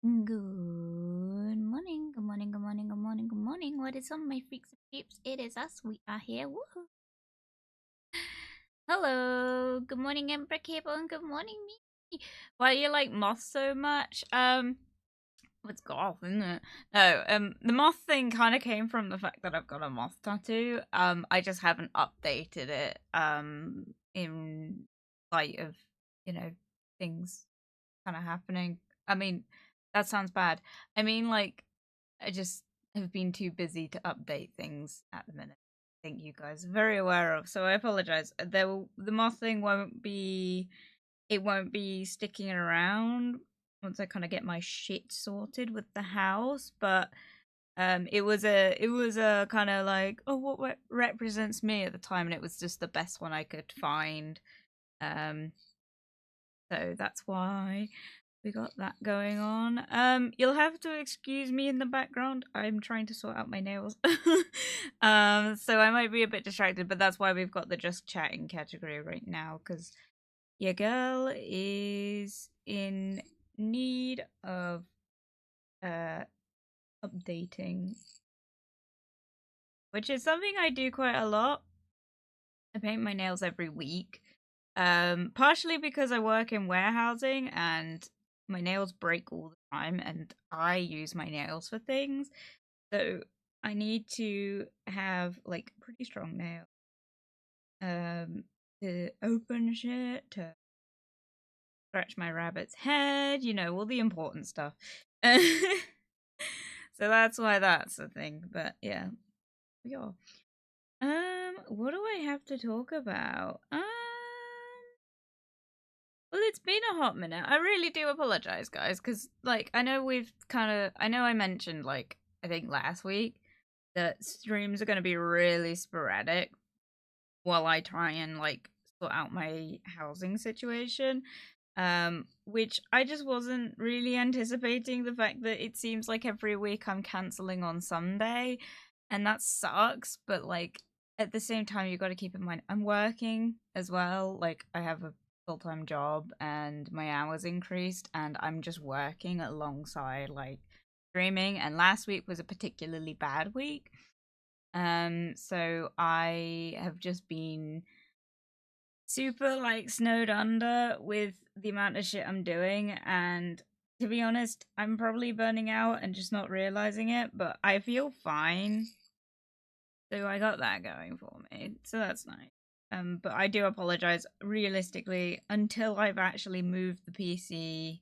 Good morning, good morning, good morning, good morning, good morning. What is up, my freaks and peeps? It is us. We are here. Woohoo! Hello. Good morning, Emperor Cable, and good morning, me. Why do you like moths so much? It's golf, isn't it? No, the moth thing kind of came from the fact that I've got a moth tattoo. I just haven't updated it. In light of things kind of happening. I mean, that sounds bad. I mean, like, I just have been too busy to update things at the minute. I think you guys are very aware of, so I apologize. The moth thing won't be. It won't be sticking around once I kind of get my shit sorted with the house. But it was a kind of like, oh, what represents me at the time, and it was just the best one I could find. Um, so that's why we got that going on. You'll have to excuse me in the background. I'm trying to sort out my nails. So I might be a bit distracted, but that's why we've got the just chatting category right now, because your girl is in need of updating, which is something I do quite a lot. I paint my nails every week. Partially because I work in warehousing and my nails break all the time and I use my nails for things. So I need to have like pretty strong nails. To open shit, to scratch my rabbit's head, all the important stuff. So that's why that's a thing. But yeah. What do I have to talk about? Well, it's been a hot minute. I really do apologize, guys, because, like, I know I mentioned, like, I think last week that streams are going to be really sporadic while I try and, like, sort out my housing situation. Which I just wasn't really anticipating the fact that it seems like every week I'm cancelling on Sunday, and that sucks, but, like, at the same time, you got to keep in mind I'm working as well. Like, I have a full-time job and my hours increased and I'm just working alongside like streaming, and last week was a particularly bad week. So I have just been super like snowed under with the amount of shit I'm doing, and to be honest, I'm probably burning out and just not realizing it, but I feel fine. So I got that going for me. So that's nice. But I do apologize. Realistically, until I've actually moved the PC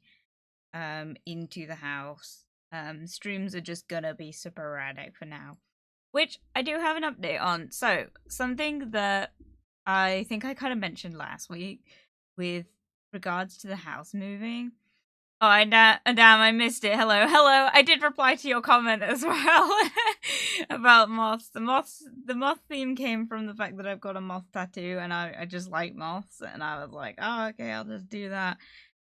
into the house, streams are just gonna be sporadic for now. Which I do have an update on. So something that I think I kind of mentioned last week with regards to the house moving. Oh, damn, I missed it. Hello, hello. I did reply to your comment as well about moths. The moth theme came from the fact that I've got a moth tattoo, and I just like moths, and I was like, oh, okay, I'll just do that.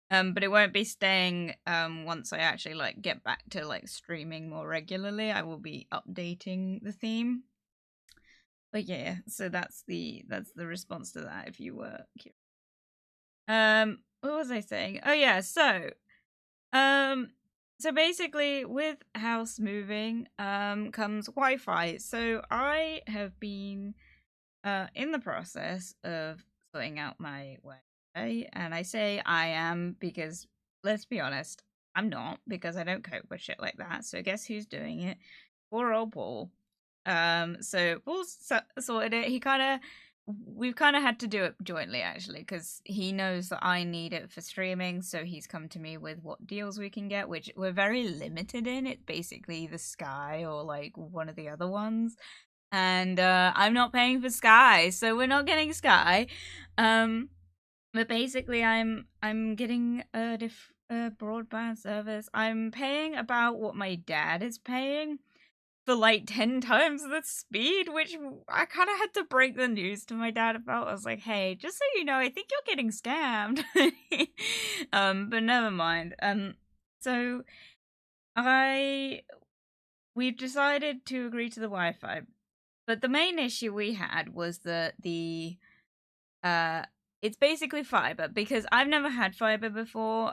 But it won't be staying. Once I actually like get back to like streaming more regularly, I will be updating the theme. But yeah, so that's the response to that. If you were curious. What was I saying? Oh yeah, so basically with house moving comes Wi-Fi. So I have been in the process of sorting out my Wi-Fi, and I say I am because let's be honest, I'm not, because I don't cope with shit like that. So guess who's doing it? Poor old Paul. So Paul's sorted it. We've kind of had to do it jointly actually, because he knows that I need it for streaming, so he's come to me with what deals we can get, which we're very limited in. It's basically the Sky or like one of the other ones, and I'm not paying for Sky, so we're not getting Sky. But basically I'm getting a broadband service. I'm paying about what my dad is paying for like 10 times the speed, which I kind of had to break the news to my dad about. I was like, hey, just so you know, I think you're getting scammed. But never mind. So we've decided to agree to the Wi-Fi, but the main issue we had was that the it's basically fiber because I've never had fiber before.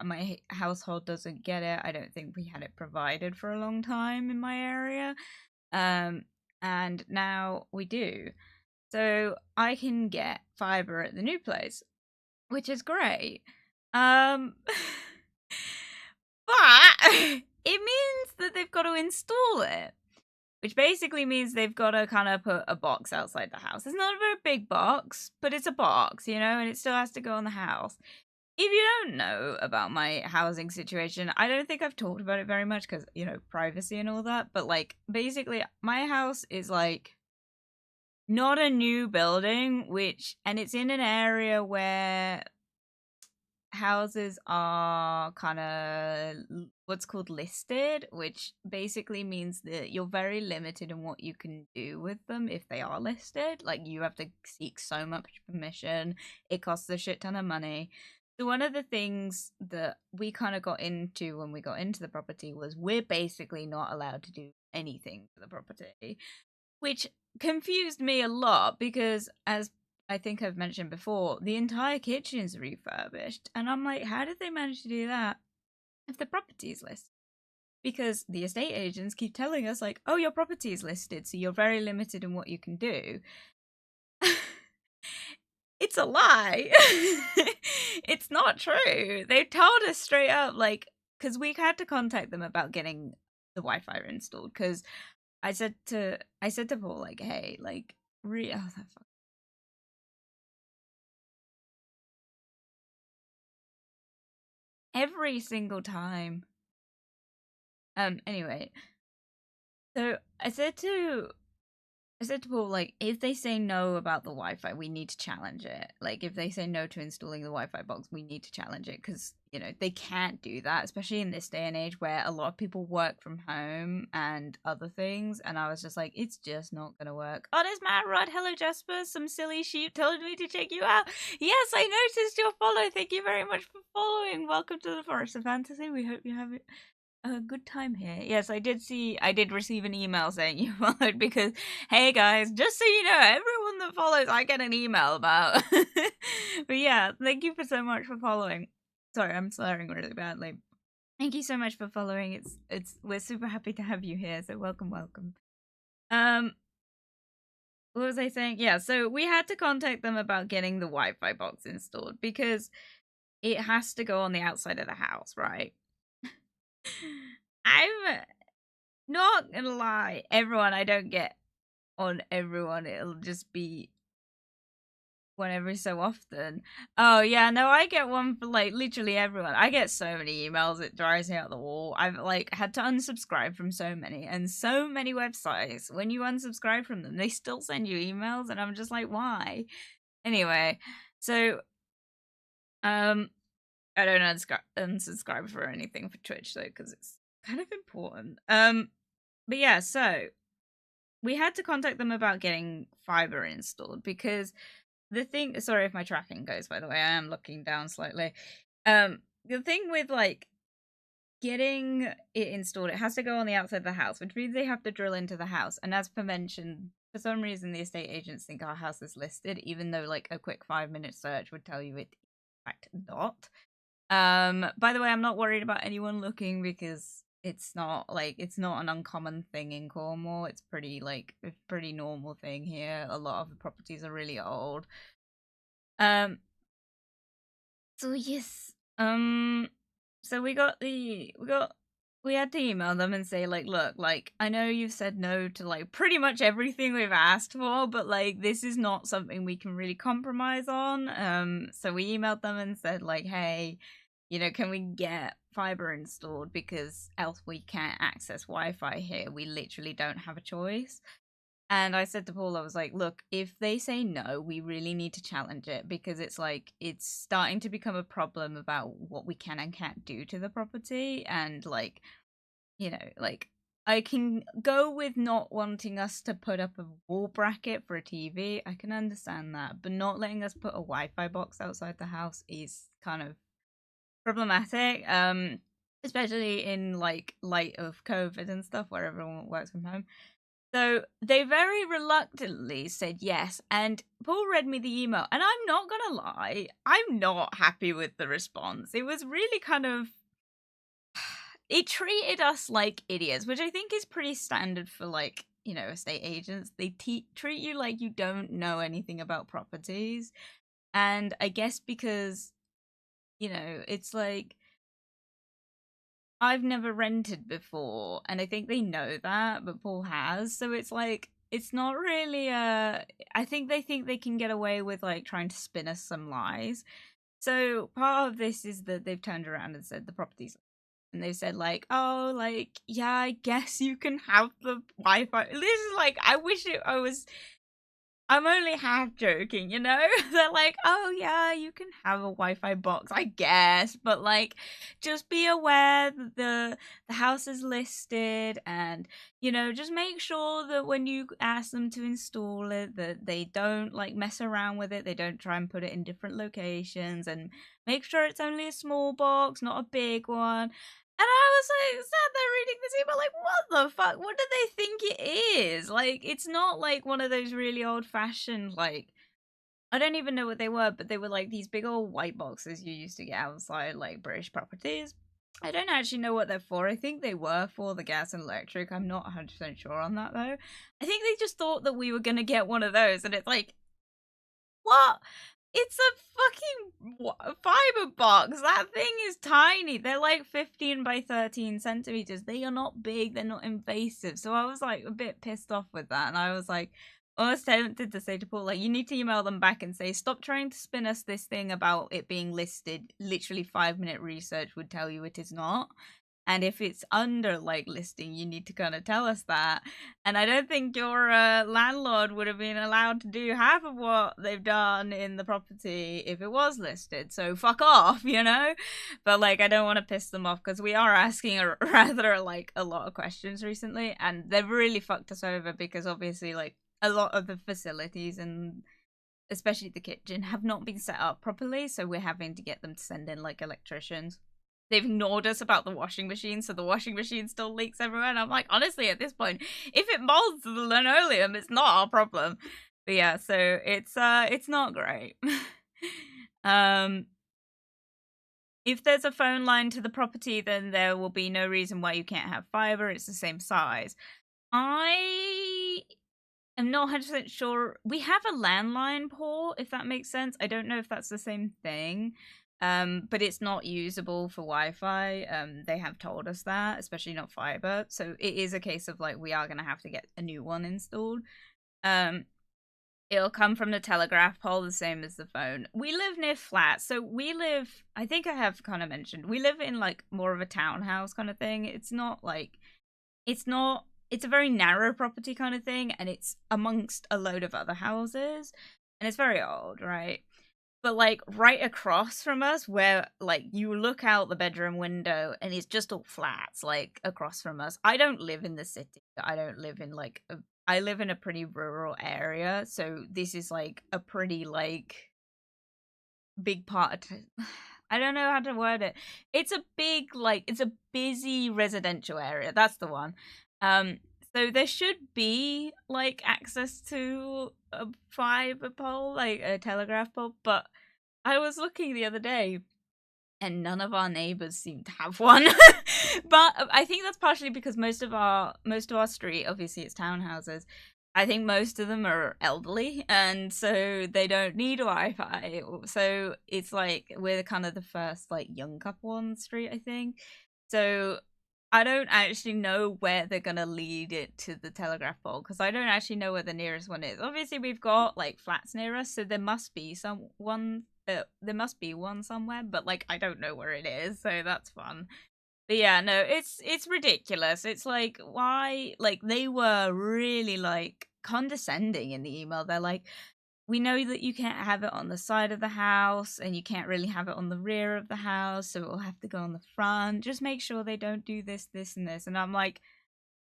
My household doesn't get it. I don't think we had it provided for a long time in my area. And now we do. So I can get fiber at the new place, which is great. But it means that they've got to install it, which basically means they've got to kind of put a box outside the house. It's not a very big box, but it's a box, you know, and it still has to go on the house. If you don't know about my housing situation, I don't think I've talked about it very much because, you know, privacy and all that. But, like, basically, my house is, like, not a new building, and it's in an area where houses are kind of what's called listed, which basically means that you're very limited in what you can do with them if they are listed. Like, you have to seek so much permission. It costs a shit ton of money. So one of the things that we kind of got into when we got into the property was we're basically not allowed to do anything to the property, which confused me a lot because, as I think I've mentioned before, the entire kitchen's refurbished. And I'm like, how did they manage to do that if the property's listed? Because the estate agents keep telling us, like, oh, your property is listed, so you're very limited in what you can do. It's a lie. It's not true. They told us straight up, like, because we had to contact them about getting the Wi-Fi installed. Because I said to Paul, like, hey, like, oh, that fuck. Every single time. Anyway, so I said to Paul, like, if they say no about the Wi-Fi, we need to challenge it. Like, if they say no to installing the Wi-Fi box, we need to challenge it because, you know, they can't do that, especially in this day and age where a lot of people work from home and other things. And I was just like, it's just not going to work. Oh, there's Matt Rod. Hello, Jasper. Some silly sheep told me to check you out. Yes, I noticed your follow. Thank you very much for following. Welcome to the Forest of Fantasy. We hope you have it a good time here. Yes, I did receive an email saying you followed because, hey guys, just so you know, everyone that follows, I get an email about. But yeah, thank you for so much for following. Sorry, I'm slurring really badly. Thank you so much for following. We're super happy to have you here. So welcome. What was I saying? Yeah, so we had to contact them about getting the Wi-Fi box installed because it has to go on the outside of the house, right? I'm not gonna lie, everyone, I don't get on everyone. It'll just be one every so often. Oh yeah, no, I get one for like literally everyone. I get so many emails, it drives me out the wall. I've like had to unsubscribe from so many websites. When you unsubscribe from them, they still send you emails, and I'm just like, why? Anyway, so I don't unsubscribe for anything for Twitch though, because it's kind of important. But yeah, so we had to contact them about getting fiber installed because the thing. Sorry if my tracking goes. By the way, I am looking down slightly. The thing with like getting it installed, it has to go on the outside of the house, which means they have to drill into the house. And as per mentioned, for some reason the estate agents think our house is listed, even though like a quick 5-minute search would tell you it in fact not. By the way, I'm not worried about anyone looking because it's not an uncommon thing in Cornwall. It's pretty like a pretty normal thing here. A lot of the properties are really old. So yes. So we had to email them and say like, look, like I know you've said no to like pretty much everything we've asked for, but like this is not something we can really compromise on. So we emailed them and said like, hey, you know, can we get fiber installed because else we can't access Wi-Fi here. We literally don't have a choice. And I said to Paul, I was like, look, if they say no, we really need to challenge it because it's like, it's starting to become a problem about what we can and can't do to the property. And like, you know, like I can go with not wanting us to put up a wall bracket for a TV. I can understand that, but not letting us put a Wi-Fi box outside the house is kind of problematic. Especially in like light of COVID and stuff where everyone works from home. So they very reluctantly said yes, and Paul read me the email, and I'm not gonna lie, I'm not happy with the response. It was really kind of, it treated us like idiots, which I think is pretty standard for, like, you know, estate agents. They treat you like you don't know anything about properties, and I guess because, you know, it's like, I've never rented before, and I think they know that, but Paul has. So it's like, it's not really I think they can get away with, like, trying to spin us some lies. So part of this is that they've turned around and said the properties, and they've said, like, oh, like, yeah, I guess you can have the Wi-Fi. This is like, I wish I'm only half joking, you know? They're like, oh yeah, you can have a Wi-Fi box, I guess, but like, just be aware that the house is listed, and, you know, just make sure that when you ask them to install it, that they don't, like, mess around with it, they don't try and put it in different locations, and make sure it's only a small box, not a big one. And I was like, sat there reading this email, like, what the fuck? What do they think it is? Like, it's not like one of those really old fashioned, like, I don't even know what they were, but they were like these big old white boxes you used to get outside, like, British properties. I don't actually know what they're for. I think they were for the gas and electric. I'm not 100% sure on that, though. I think they just thought that we were going to get one of those, and it's like, what? It's a fucking fiber box. That thing is tiny. They're like 15 by 13 centimeters. They are not big. They're not invasive. So I was like a bit pissed off with that. And I was like almost tempted to say to Paul, like, you need to email them back and say, stop trying to spin us this thing about it being listed. Literally 5-minute research would tell you it is not. And if it's under, like, listing, you need to kind of tell us that. And I don't think your landlord would have been allowed to do half of what they've done in the property if it was listed. So fuck off, you know? But, like, I don't want to piss them off because we are asking rather, like, a lot of questions recently. And they've really fucked us over because obviously, like, a lot of the facilities and especially the kitchen have not been set up properly. So we're having to get them to send in, like, electricians. They've ignored us about the washing machine, so the washing machine still leaks everywhere. And I'm like, honestly, at this point, if it molds the linoleum, it's not our problem. But yeah, so it's not great. If there's a phone line to the property, then there will be no reason why you can't have fiber. It's the same size. I am not 100% sure. We have a landline port, if that makes sense. I don't know if that's the same thing. But it's not usable for Wi-Fi. They have told us that, especially not fiber. So it is a case of, like, we are going to have to get a new one installed. It'll come from the telegraph pole, the same as the phone. We live near flats, so we live, I think I have kind of mentioned, we live in, like, more of a townhouse kind of thing. It's not, like, it's a very narrow property kind of thing, and it's amongst a load of other houses, and it's very old, right? But, like, right across from us, where, like, you look out the bedroom window and it's just all flats, like, across from us. I don't live in the city. I don't live in, like, I live in a pretty rural area. So this is, like, a pretty, like, big part of I don't know how to word it. It's a big, like, it's a busy residential area. That's the one. So there should be, like, access to a fiber pole, like a telegraph pole, but I was looking the other day and none of our neighbors seem to have one. But I think that's partially because most of our street, obviously it's townhouses, I think most of them are elderly, and so they don't need Wi-Fi. So it's like we're kind of the first, like, young couple on the street, I think. So I don't actually know where they're gonna lead it to the telegraph pole because I don't actually know where the nearest one is. Obviously, we've got, like, flats near us, so there must be one somewhere, but, like, I don't know where it is, so that's fun. But yeah, no, it's ridiculous. It's like, why? Like, they were really, like, condescending in the email. They're like, we know that you can't have it on the side of the house and you can't really have it on the rear of the house, so it'll have to go on the front. Just make sure they don't do this, this, and this. And I'm like,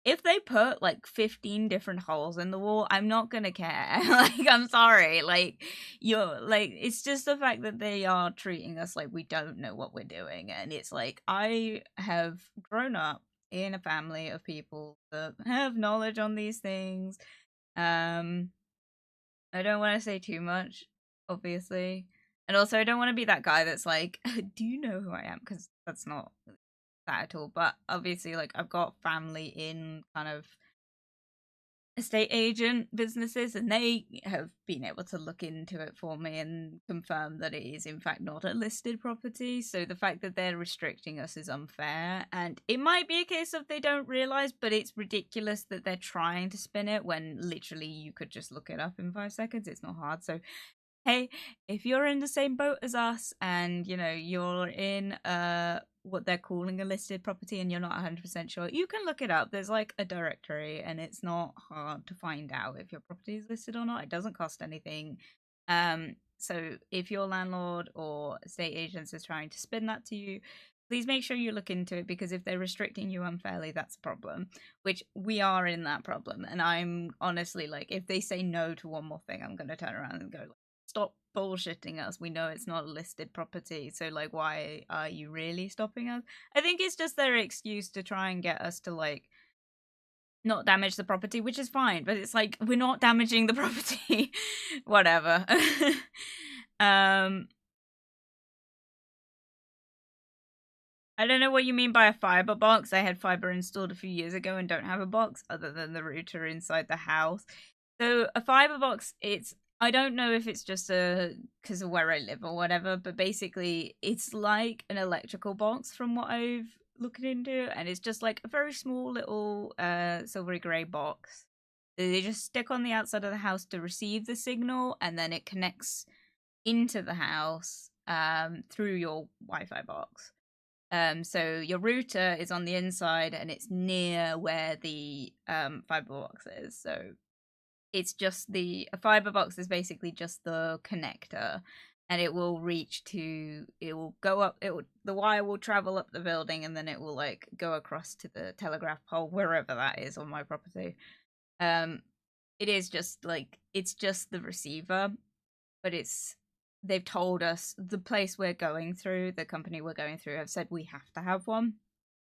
if they put, like, 15 different holes in the wall, I'm not gonna care. Like, I'm sorry. Like, it's just the fact that they are treating us like we don't know what we're doing. And it's like, I have grown up in a family of people that have knowledge on these things. I don't want to say too much, obviously. And also, I don't want to be that guy that's like, do you know who I am? Because that's not that at all. But obviously, like, I've got family in kind of estate agent businesses, and they have been able to look into it for me and confirm that it is in fact not a listed property. So the fact that they're restricting us is unfair, and it might be a case of they don't realize, but it's ridiculous that they're trying to spin it when literally you could just look it up in 5 seconds. It's not hard. So hey, if you're in the same boat as us and you're in what they're calling a listed property and you're not 100% sure, you can look it up. There's like a directory, and it's not hard to find out if your property is listed or not. It doesn't cost anything. So if your landlord or estate agents is trying to spin that to you, please make sure you look into it, because if they're restricting you unfairly, that's a problem, which we are in that problem. And I'm honestly like, if they say no to one more thing, I'm going to turn around and go, stop bullshitting us. We know it's not a listed property, so like, why are you really stopping us? I think it's just their excuse to try and get us to like not damage the property, which is fine, but it's like, we're not damaging the property. Whatever. I don't know what you mean by a fiber box. I had fiber installed a few years ago and don't have a box other than the router inside the house. So a fiber box, I don't know if it's just because of where I live or whatever, but basically it's like an electrical box from what I've looked into, and it's just like a very small little silvery grey box. They just stick on the outside of the house to receive the signal, and then it connects into the house through your Wi-Fi box. So your router is on the inside and it's near where the fiber box is. So it's just a fiber box is basically just the connector, and it will go up, the wire will travel up the building, and then it will like go across to the telegraph pole wherever that is on my property. It is just like, it's just the receiver, but they've told us, the place we're going through, the company we're going through, have said we have to have one,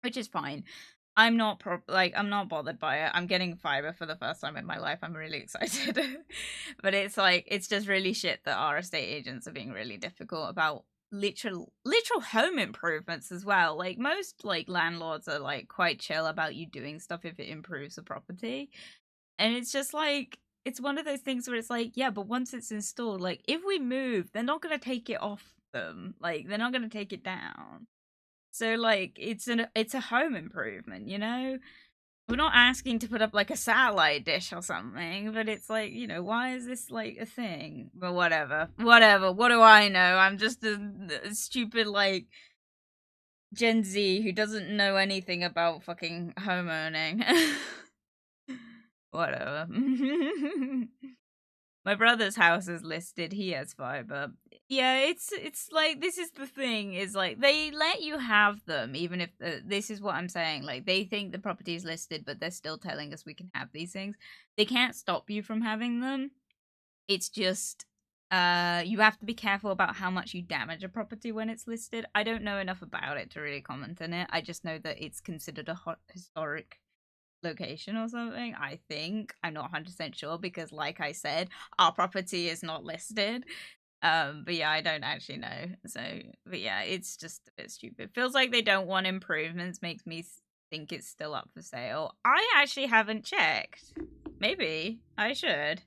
which is fine. I'm not I'm not bothered by it. I'm getting fiber for the first time in my life. I'm really excited. But it's like, it's just really shit that our estate agents are being really difficult about literal home improvements as well. Like, most like landlords are like quite chill about you doing stuff if it improves the property. And it's just like, it's one of those things where it's like, yeah, but once it's installed, like, if we move, they're not going to take it off them. Like, they're not going to take it down. So like, it's a home improvement, We're not asking to put up like a satellite dish or something, but it's like, why is this like a thing? But whatever. What do I know? I'm just a stupid like Gen Z who doesn't know anything about fucking home owning. Whatever. My brother's house is listed. He has fiber. Yeah, it's like, this is the thing, is like, they let you have them even if this is what I'm saying, like, they think the property is listed, but they're still telling us we can have these things. They can't stop you from having them. It's just you have to be careful about how much you damage a property when it's listed. I don't know enough about it to really comment on it. I just know that it's considered a historic location or something, I think. I'm not 100% sure, because like I said, our property is not listed. But yeah, I don't actually know. So, but yeah, it's just a bit stupid. Feels like they don't want improvements, makes me think it's still up for sale. I actually haven't checked. Maybe I should,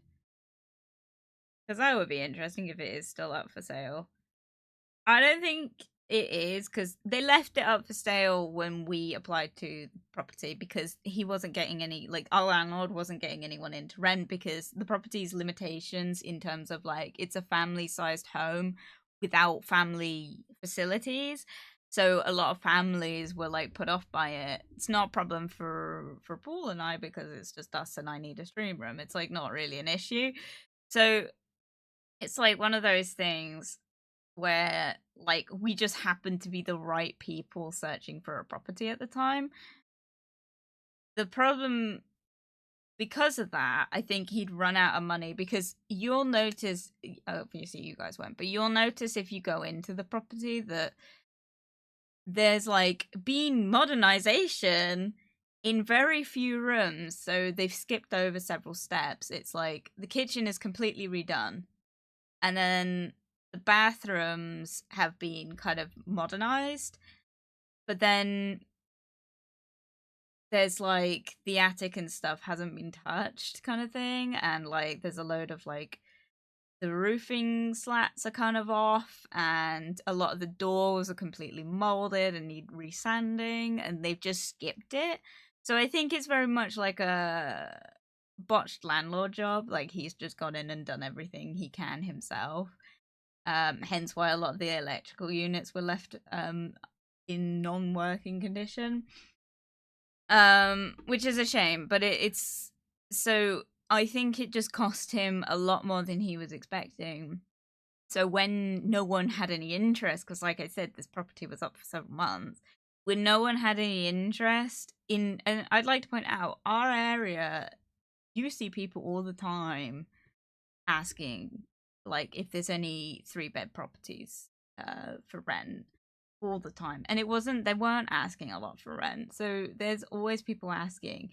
because that would be interesting if it is still up for sale. I don't think it is, because they left it up for sale when we applied to the property, because he wasn't getting any, like, our landlord wasn't getting anyone in to rent, because the property's limitations in terms of like, it's a family-sized home without family facilities. So a lot of families were like put off by it. It's not a problem for Paul and I, because it's just us and I need a stream room. It's like not really an issue. So it's like one of those things where like, we just happened to be the right people searching for a property at the time. The problem, because of that, I think he'd run out of money, because you'll notice, obviously you guys won't, but you'll notice if you go into the property that there's like been modernization in very few rooms, so they've skipped over several steps. It's like the kitchen is completely redone, and then the bathrooms have been kind of modernized, but then there's like the attic and stuff hasn't been touched kind of thing, and like there's a load of like the roofing slats are kind of off, and a lot of the doors are completely molded and need resanding, and they've just skipped it. So I think it's very much like a botched landlord job. Like he's just gone in and done everything he can himself. Hence why a lot of the electrical units were left in non-working condition. Which is a shame, but it's so I think it just cost him a lot more than he was expecting. So when no one had any interest, because like I said, this property was up for several months, when no one had any interest in, and I'd like to point out, our area, you see people all the time asking, like, if there's any 3-bed properties for rent all the time. And they weren't asking a lot for rent. So there's always people asking.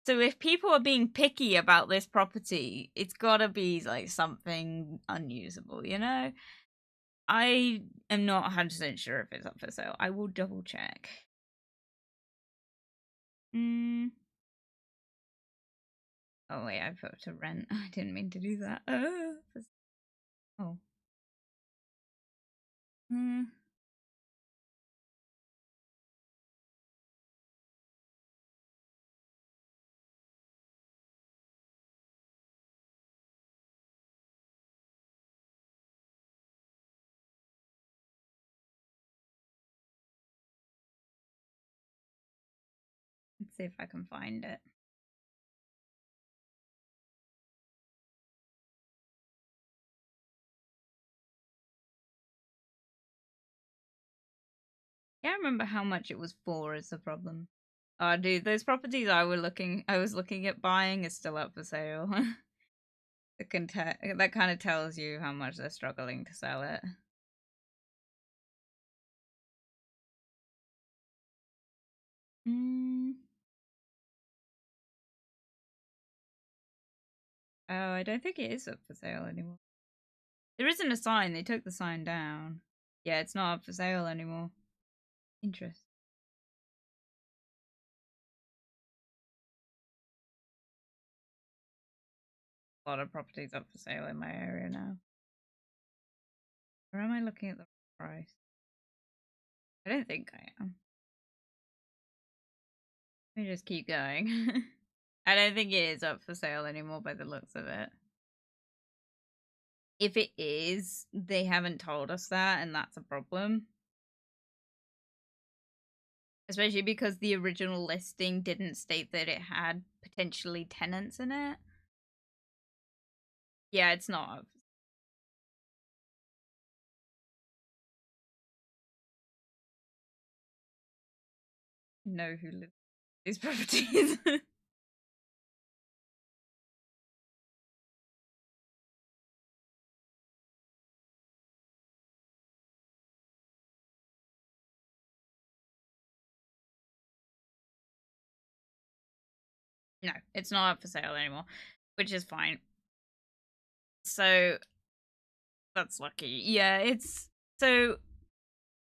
So if people are being picky about this property, it's gotta be like something unusable, you know? I am not 100% sure if it's up for sale. I will double check. Oh wait, I put to rent. I didn't mean to do that. Oh. Let's see if I can find it. Can't remember how much it was for is the problem. Oh, dude, those properties I was looking at buying is still up for sale. That kind of tells you how much they're struggling to sell it. Oh, I don't think it is up for sale anymore. There isn't a sign. They took the sign down. Yeah, it's not up for sale anymore. Interesting. A lot of properties up for sale in my area now. Or am I looking at the price? I don't think I am. Let me just keep going. I don't think it is up for sale anymore by the looks of it. If it is, they haven't told us that, and that's a problem. Especially because the original listing didn't state that it had potentially tenants in it. Yeah, it's not. Know who lives in these properties. No, it's not up for sale anymore, which is fine. So that's lucky. Yeah, it's so.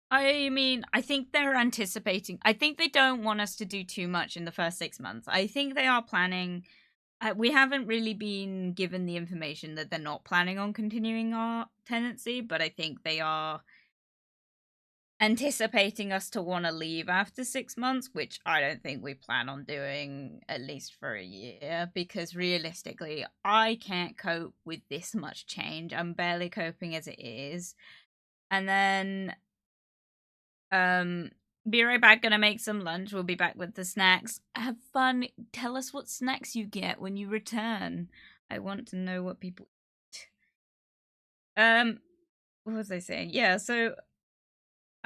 I mean, I think they're anticipating. I think they don't want us to do too much in the first 6 months. I think they are planning. We haven't really been given the information that they're not planning on continuing our tenancy, but I think they are anticipating us to want to leave after 6 months, which I don't think we plan on doing at least for a year, because realistically, I can't cope with this much change. I'm barely coping as it is. And then be right back, gonna make some lunch. We'll be back with the snacks. Have fun. Tell us what snacks you get when you return. I want to know what people eat. What was I saying? Yeah, so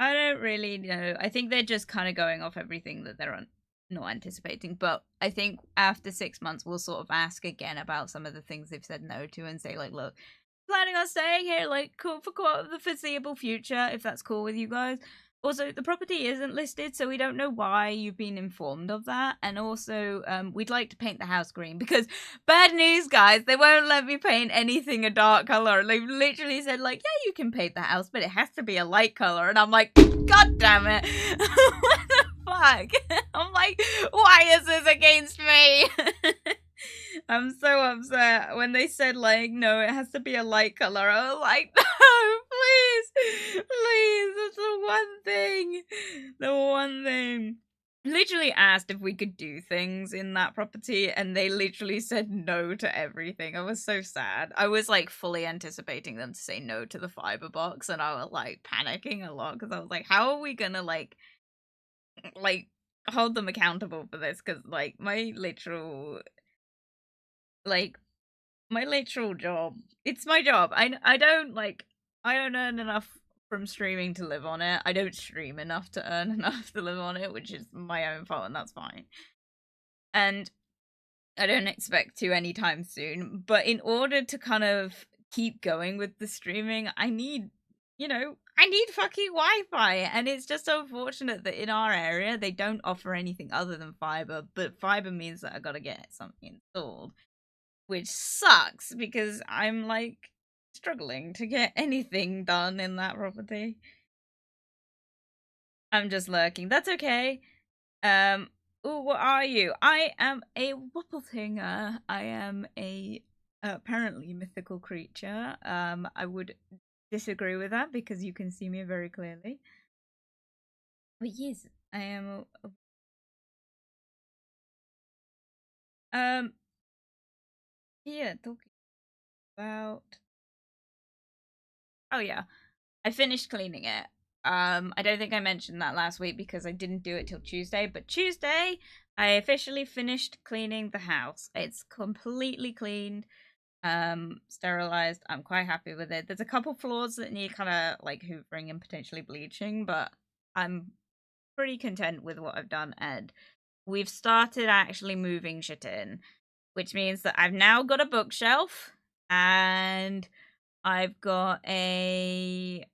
I don't really know. I think they're just kind of going off everything that they're not anticipating. But I think after 6 months, we'll sort of ask again about some of the things they've said no to and say, like, look, planning on staying here, like, cool for the foreseeable future, if that's cool with you guys. Also, the property isn't listed, so we don't know why you've been informed of that. And also, we'd like to paint the house green because bad news, guys, they won't let me paint anything a dark color. They've literally said, like, yeah, you can paint the house, but it has to be a light color. And I'm like, God damn it. What the fuck? I'm like, why is this against me? I'm so upset. When they said, like, no, it has to be a light color, I was like, no, please, please, that's the one thing. The one thing. Literally asked if we could do things in that property, and they literally said no to everything. I was so sad. I was, like, fully anticipating them to say no to the fiber box, and I was, like, panicking a lot, because I was like, how are we gonna, like, hold them accountable for this? Because, like, my literal job. It's my job. I don't earn enough from streaming to live on it. I don't stream enough to earn enough to live on it, which is my own fault, and that's fine. And I don't expect to anytime soon. But in order to kind of keep going with the streaming, I need fucking Wi-Fi. And it's just unfortunate that in our area they don't offer anything other than fiber, but fiber means that I gotta get something installed, which sucks because I'm like struggling to get anything done in that property. I'm just lurking. That's okay. Oh, what are you? I am a Whoppeltinger. I am a apparently mythical creature. I would disagree with that because you can see me very clearly. But yes, I am yeah, talking about oh yeah. I finished cleaning it. I don't think I mentioned that last week because I didn't do it till Tuesday, but Tuesday I officially finished cleaning the house. It's completely cleaned, sterilized. I'm quite happy with it. There's a couple floors that need kind of like hoovering and potentially bleaching, but I'm pretty content with what I've done, and we've started actually moving shit in, which means that I've now got a bookshelf and I've got a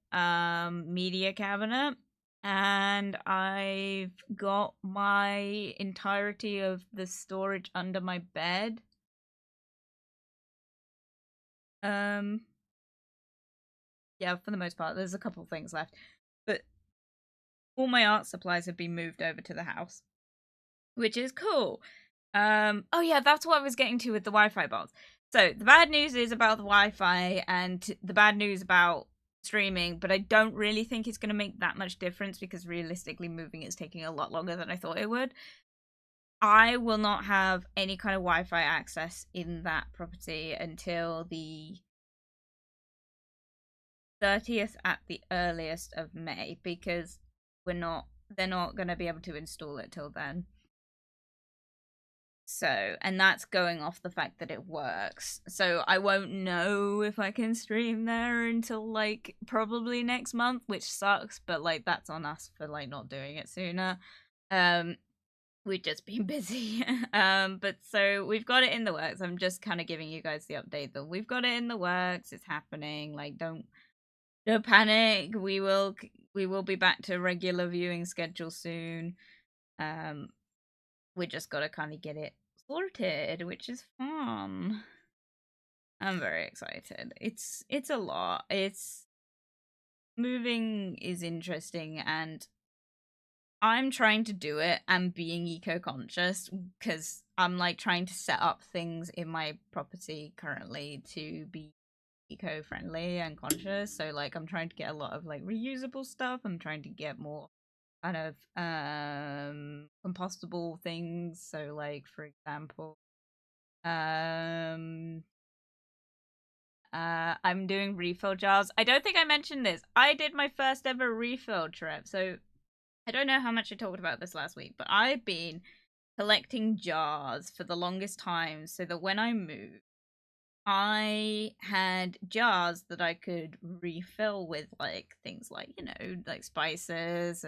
media cabinet, and I've got my entirety of the storage under my bed. Yeah, for the most part. There's a couple things left, but all my art supplies have been moved over to the house, which is cool. Oh yeah, that's what I was getting to with the Wi-Fi box. So the bad news is about the Wi-Fi, and the bad news about streaming, but I don't really think it's going to make that much difference because realistically moving is taking a lot longer than I thought it would. I will not have any kind of Wi-Fi access in that property until the 30th at the earliest of May because they're not going to be able to install it till then. So, and that's going off the fact that it works. So I won't know if I can stream there until like probably next month, which sucks, but like that's on us for like not doing it sooner. We've just been busy. But so we've got it in the works. I'm just kind of giving you guys the update that we've got it in the works. It's happening. Like don't panic. We will be back to regular viewing schedule soon. We just got to kind of get it sorted, which is fun. I'm very excited. It's a lot. It's moving is interesting, and I'm trying to do it and being eco-conscious because I'm like trying to set up things in my property currently to be eco-friendly and conscious. So like I'm trying to get a lot of like reusable stuff. I'm trying to get more kind of compostable things. So like for example, I'm doing refill jars. I don't think I mentioned this. I did my first ever refill trip. So I don't know how much I talked about this last week, but I've been collecting jars for the longest time so that when I moved, I had jars that I could refill with like things like, like spices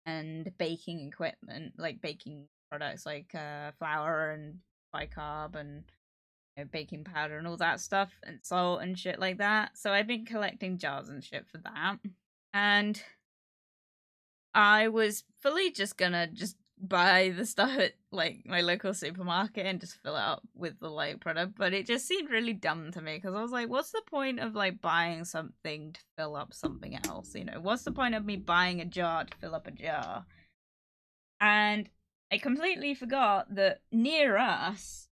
and baking equipment, like baking products like flour and bicarb and baking powder and all that stuff and salt and shit like that. So I've been collecting jars and shit for that. And I was fully just gonna just buy the stuff at like my local supermarket and just fill it up with the like product, but it just seemed really dumb to me because I was like, what's the point of like buying something to fill up something else? You know, what's the point of me buying a jar to fill up a jar? And I completely forgot that near us,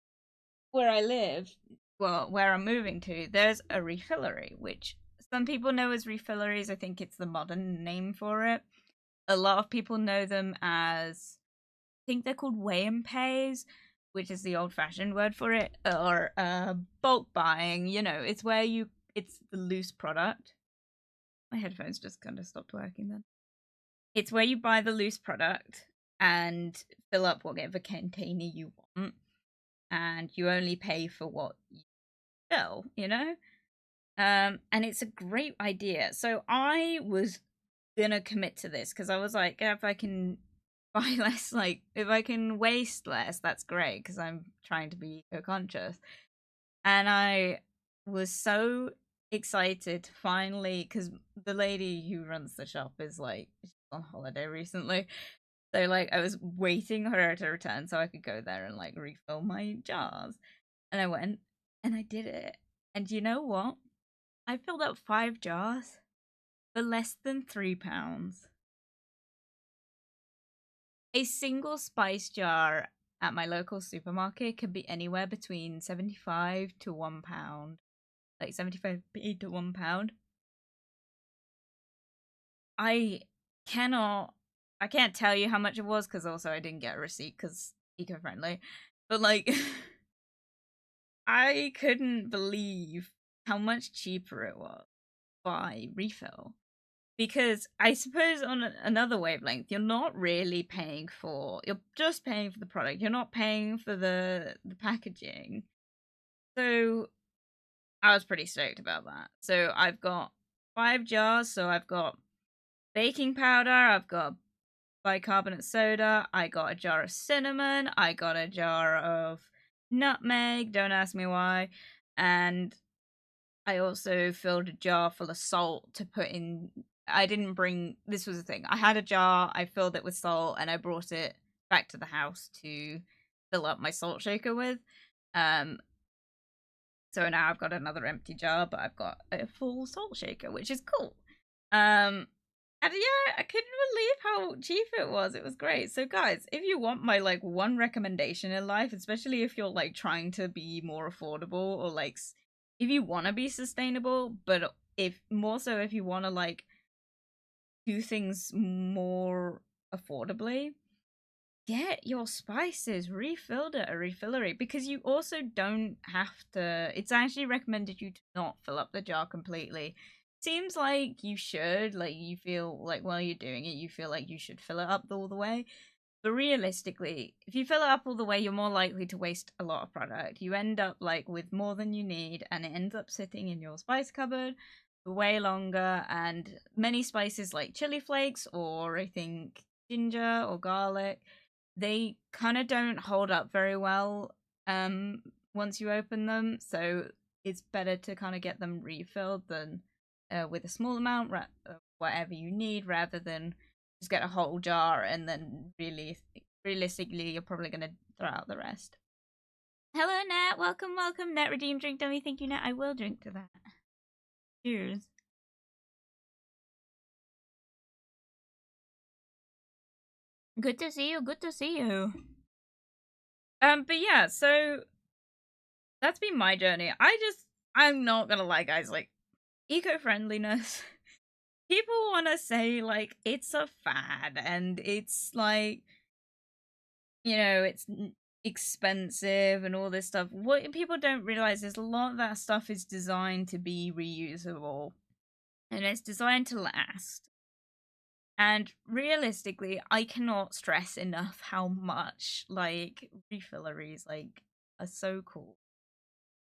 where I live, well, where I'm moving to, there's a refillery, which some people know as refilleries. I think it's the modern name for it. A lot of people know them as, I think they're called weigh and pays, which is the old-fashioned word for it, or bulk buying. You know, it's where it's the loose product. My headphones just kind of stopped working then. It's where you buy the loose product and fill up whatever container you want, and you only pay for what you fill, you know? And it's a great idea. So I was gonna commit to this because I was like, if I can buy less, like if I can waste less, that's great because I'm trying to be eco-conscious. And I was so excited finally because the lady who runs the shop is like, she's on holiday recently. So like I was waiting for her to return so I could go there and like refill my jars. And I went and I did it. And you know what? I filled up 5 jars for less than £3. A single spice jar at my local supermarket could be anywhere between 75 to £1. Like 75p to £1. I I can't tell you how much it was because also I didn't get a receipt because eco-friendly. But like, I couldn't believe how much cheaper it was by refill. Because I suppose on another wavelength, you're not really paying for, you're just paying for the product. You're not paying for the packaging. So I was pretty stoked about that. So I've got 5 jars. So I've got baking powder, I've got bicarbonate soda, I got a jar of cinnamon, I got a jar of nutmeg, don't ask me why, and I also filled a jar full of salt to put in. I didn't bring, this was the thing, I had a jar, I filled it with salt, and I brought it back to the house to fill up my salt shaker with. So now I've got another empty jar, but I've got a full salt shaker, which is cool. And yeah, I couldn't believe how cheap it was. It was great. So guys, if you want my like one recommendation in life, especially if you're like trying to be more affordable or like if you want to be sustainable, but if more so if you want to like do things more affordably, get your spices refilled at a refillery because you also don't have to. It's actually recommended you to not fill up the jar completely. Seems like you should, like you feel like while you're doing it, you feel like you should fill it up all the way. But realistically, if you fill it up all the way, you're more likely to waste a lot of product. You end up like with more than you need, and it ends up sitting in your spice cupboard for way longer. And many spices like chili flakes or I think ginger or garlic, they kind of don't hold up very well once you open them. So it's better to kind of get them refilled than with a small amount of whatever you need rather than just get a whole jar and then realistically you're probably going to throw out the rest. Hello Nat, welcome. Nat redeem drink dummy, thank you Nat, I will drink to that. Cheers. Good to see you. But yeah, so that's been my journey. I'm not gonna lie guys, like eco-friendliness, people want to say like it's a fad and it's like, you know, it's expensive and all this stuff. What people don't realize is a lot of that stuff is designed to be reusable and it's designed to last. And realistically, I cannot stress enough how much like refilleries like are so cool.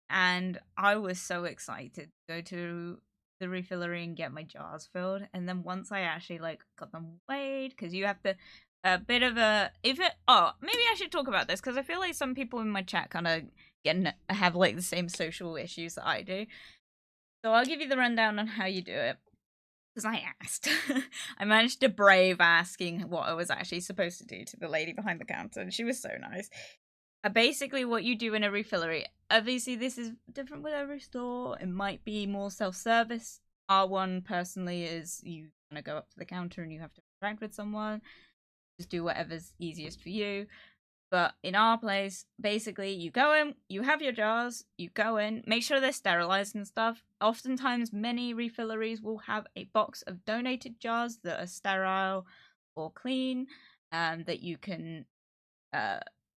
And I was so excited to go to the refillery and get my jars filled. And then once I actually like got them weighed, because you have to a bit of a maybe I should talk about this because I feel like some people in my chat kind of have like the same social issues that I do. So I'll give you the rundown on how you do it. because I asked. I managed to brave asking what I was actually supposed to do to the lady behind the counter, and she was so nice. Basically, what you do in a refillery, obviously this is different with every store. It might be more self-service. Our one, personally, is you kind of go up to the counter and you have to interact with someone. Just do whatever's easiest for you. But in our place, basically, you go in, you have your jars, you go in, make sure they're sterilized and stuff. Oftentimes, many refilleries will have a box of donated jars that are sterile or clean, that you can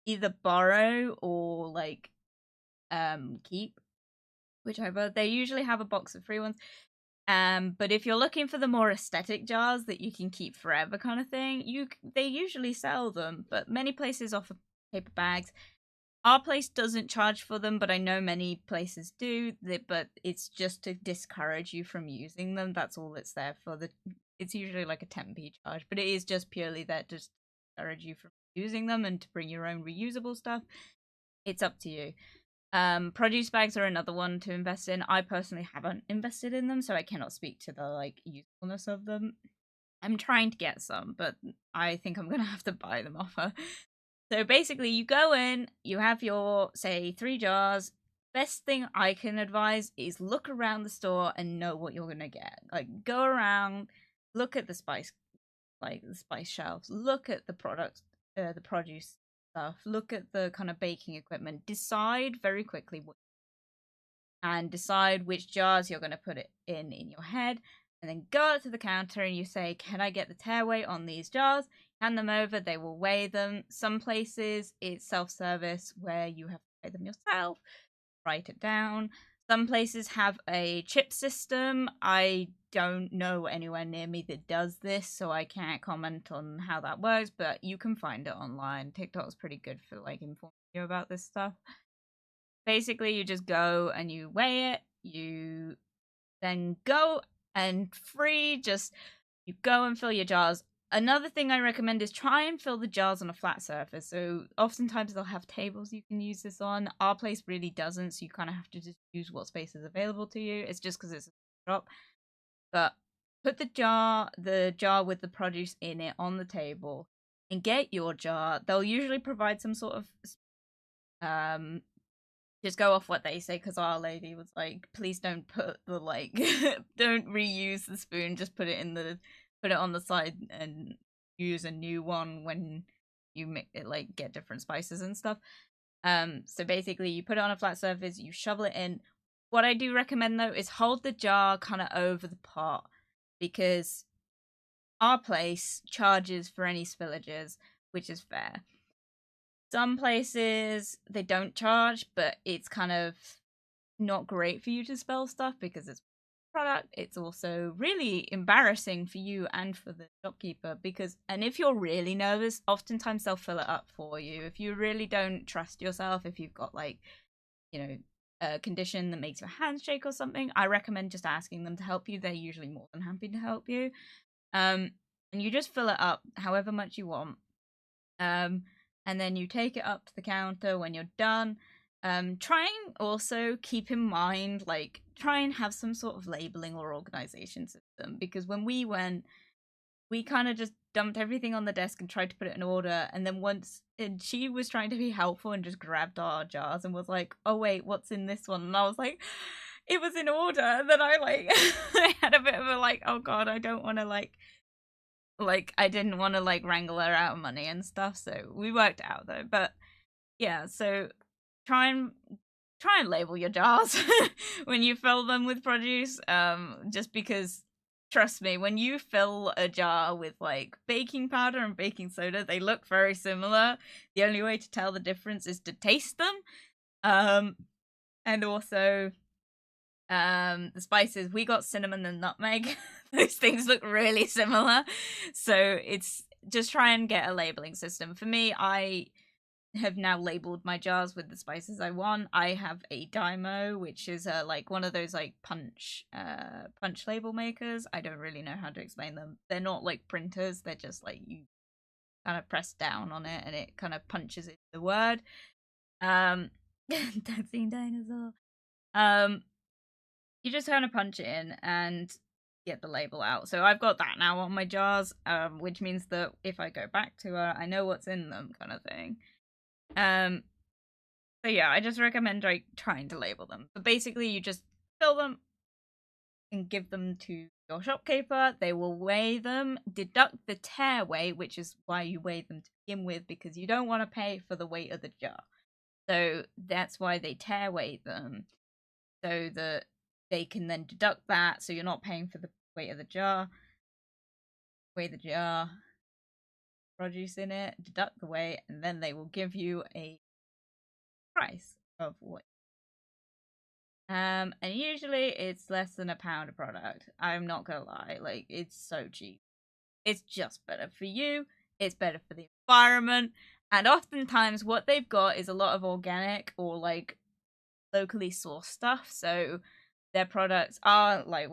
either borrow or like keep, whichever. They usually have a box of free ones. But if you're looking for the more aesthetic jars that you can keep forever kind of thing, they usually sell them, but many places offer paper bags. Our place doesn't charge for them, but I know many places do. But it's just to discourage you from using them. That's all it's there for. It's usually like a 10p charge, but it is just purely there to discourage you from using them and to bring your own reusable stuff. It's up to you. Produce bags are another one to invest in. I personally haven't invested in them, so I cannot speak to the like usefulness of them. I'm trying to get some, but I think I'm gonna have to buy them off her. So basically, you go in, you have your, say, 3 jars. Best thing I can advise is look around the store and know what you're gonna get. Like, go around, look at the spice shelves, look at the products, the produce stuff, look at the kind of baking equipment, decide very quickly and decide which jars you're going to put it in your head, and then go up to the counter and you say, can I get the tear weight on these jars? Hand them over, they will weigh them. Some places it's self-service where you have to weigh them yourself, write it down. Some places have a chip system. I don't know anywhere near me that does this, so I can't comment on how that works, but you can find it online. TikTok's pretty good for like informing you about this stuff. Basically, you just go and you weigh it. You then go and you go and fill your jars. Another thing I recommend is try and fill the jars on a flat surface. So oftentimes they'll have tables you can use this on. Our place really doesn't, so you kind of have to just use what space is available to you. It's just because it's a shop. But put the jar with the produce in it on the table and get your jar. They'll usually provide some sort of just go off what they say, because our lady was like, please don't put the like don't reuse the spoon, just put it on the side and use a new one when you make it, like get different spices and stuff. So basically you put it on a flat surface, you shovel it in. What I do recommend though is hold the jar kind of over the pot, because our place charges for any spillages, which is fair. Some places they don't charge, but it's kind of not great for you to spill stuff because it's product. It's also really embarrassing for you and for the shopkeeper, and if you're really nervous, oftentimes they'll fill it up for you. If you really don't trust yourself, if you've got like, a condition that makes your hands shake or something, I recommend just asking them to help you. They're usually more than happy to help you. And you just fill it up however much you want. And then you take it up to the counter when you're done. Try and also keep in mind, like, try and have some sort of labeling or organization system, because when we went, we kind of just dumped everything on the desk and tried to put it in order, and then and she was trying to be helpful and just grabbed our jars and was like, oh wait, what's in this one? And I was like, it was in order. And then I I had a bit of a like, oh god, I don't want to like I didn't want to like wrangle her out of money and stuff, so we worked out though. But yeah, so try and label your jars when you fill them with produce, just because trust me, when you fill a jar with like baking powder and baking soda, they look very similar. The only way to tell the difference is to taste them. And also the spices, we got cinnamon and nutmeg. Those things look really similar, so it's just try and get a labeling system. For me, I have now labeled my jars with the spices I want. I have a Dymo, which is like one of those like punch label makers. I don't really know how to explain them. They're not like printers, they're just like you kind of press down on it and it kind of punches in the word. Dancing dinosaur. You just kind of punch it in and get the label out. So I've got that now on my jars, which means that if I go back to her, I know what's in them, kind of thing. So yeah, I just recommend like trying to label them. But basically, you just fill them and give them to your shopkeeper. They will weigh them, deduct the tear weight, which is why you weigh them to begin with, because you don't want to pay for the weight of the jar. So that's why they tear weight them, so that they can then deduct that, so you're not paying for the weight of the jar. Weigh the jar, produce in it, deduct the weight, and then they will give you a price of what. And usually it's less than £1 a product. I'm not gonna lie, like, it's so cheap. It's just better for you, it's better for the environment, and oftentimes what they've got is a lot of organic or like locally sourced stuff, so their products are like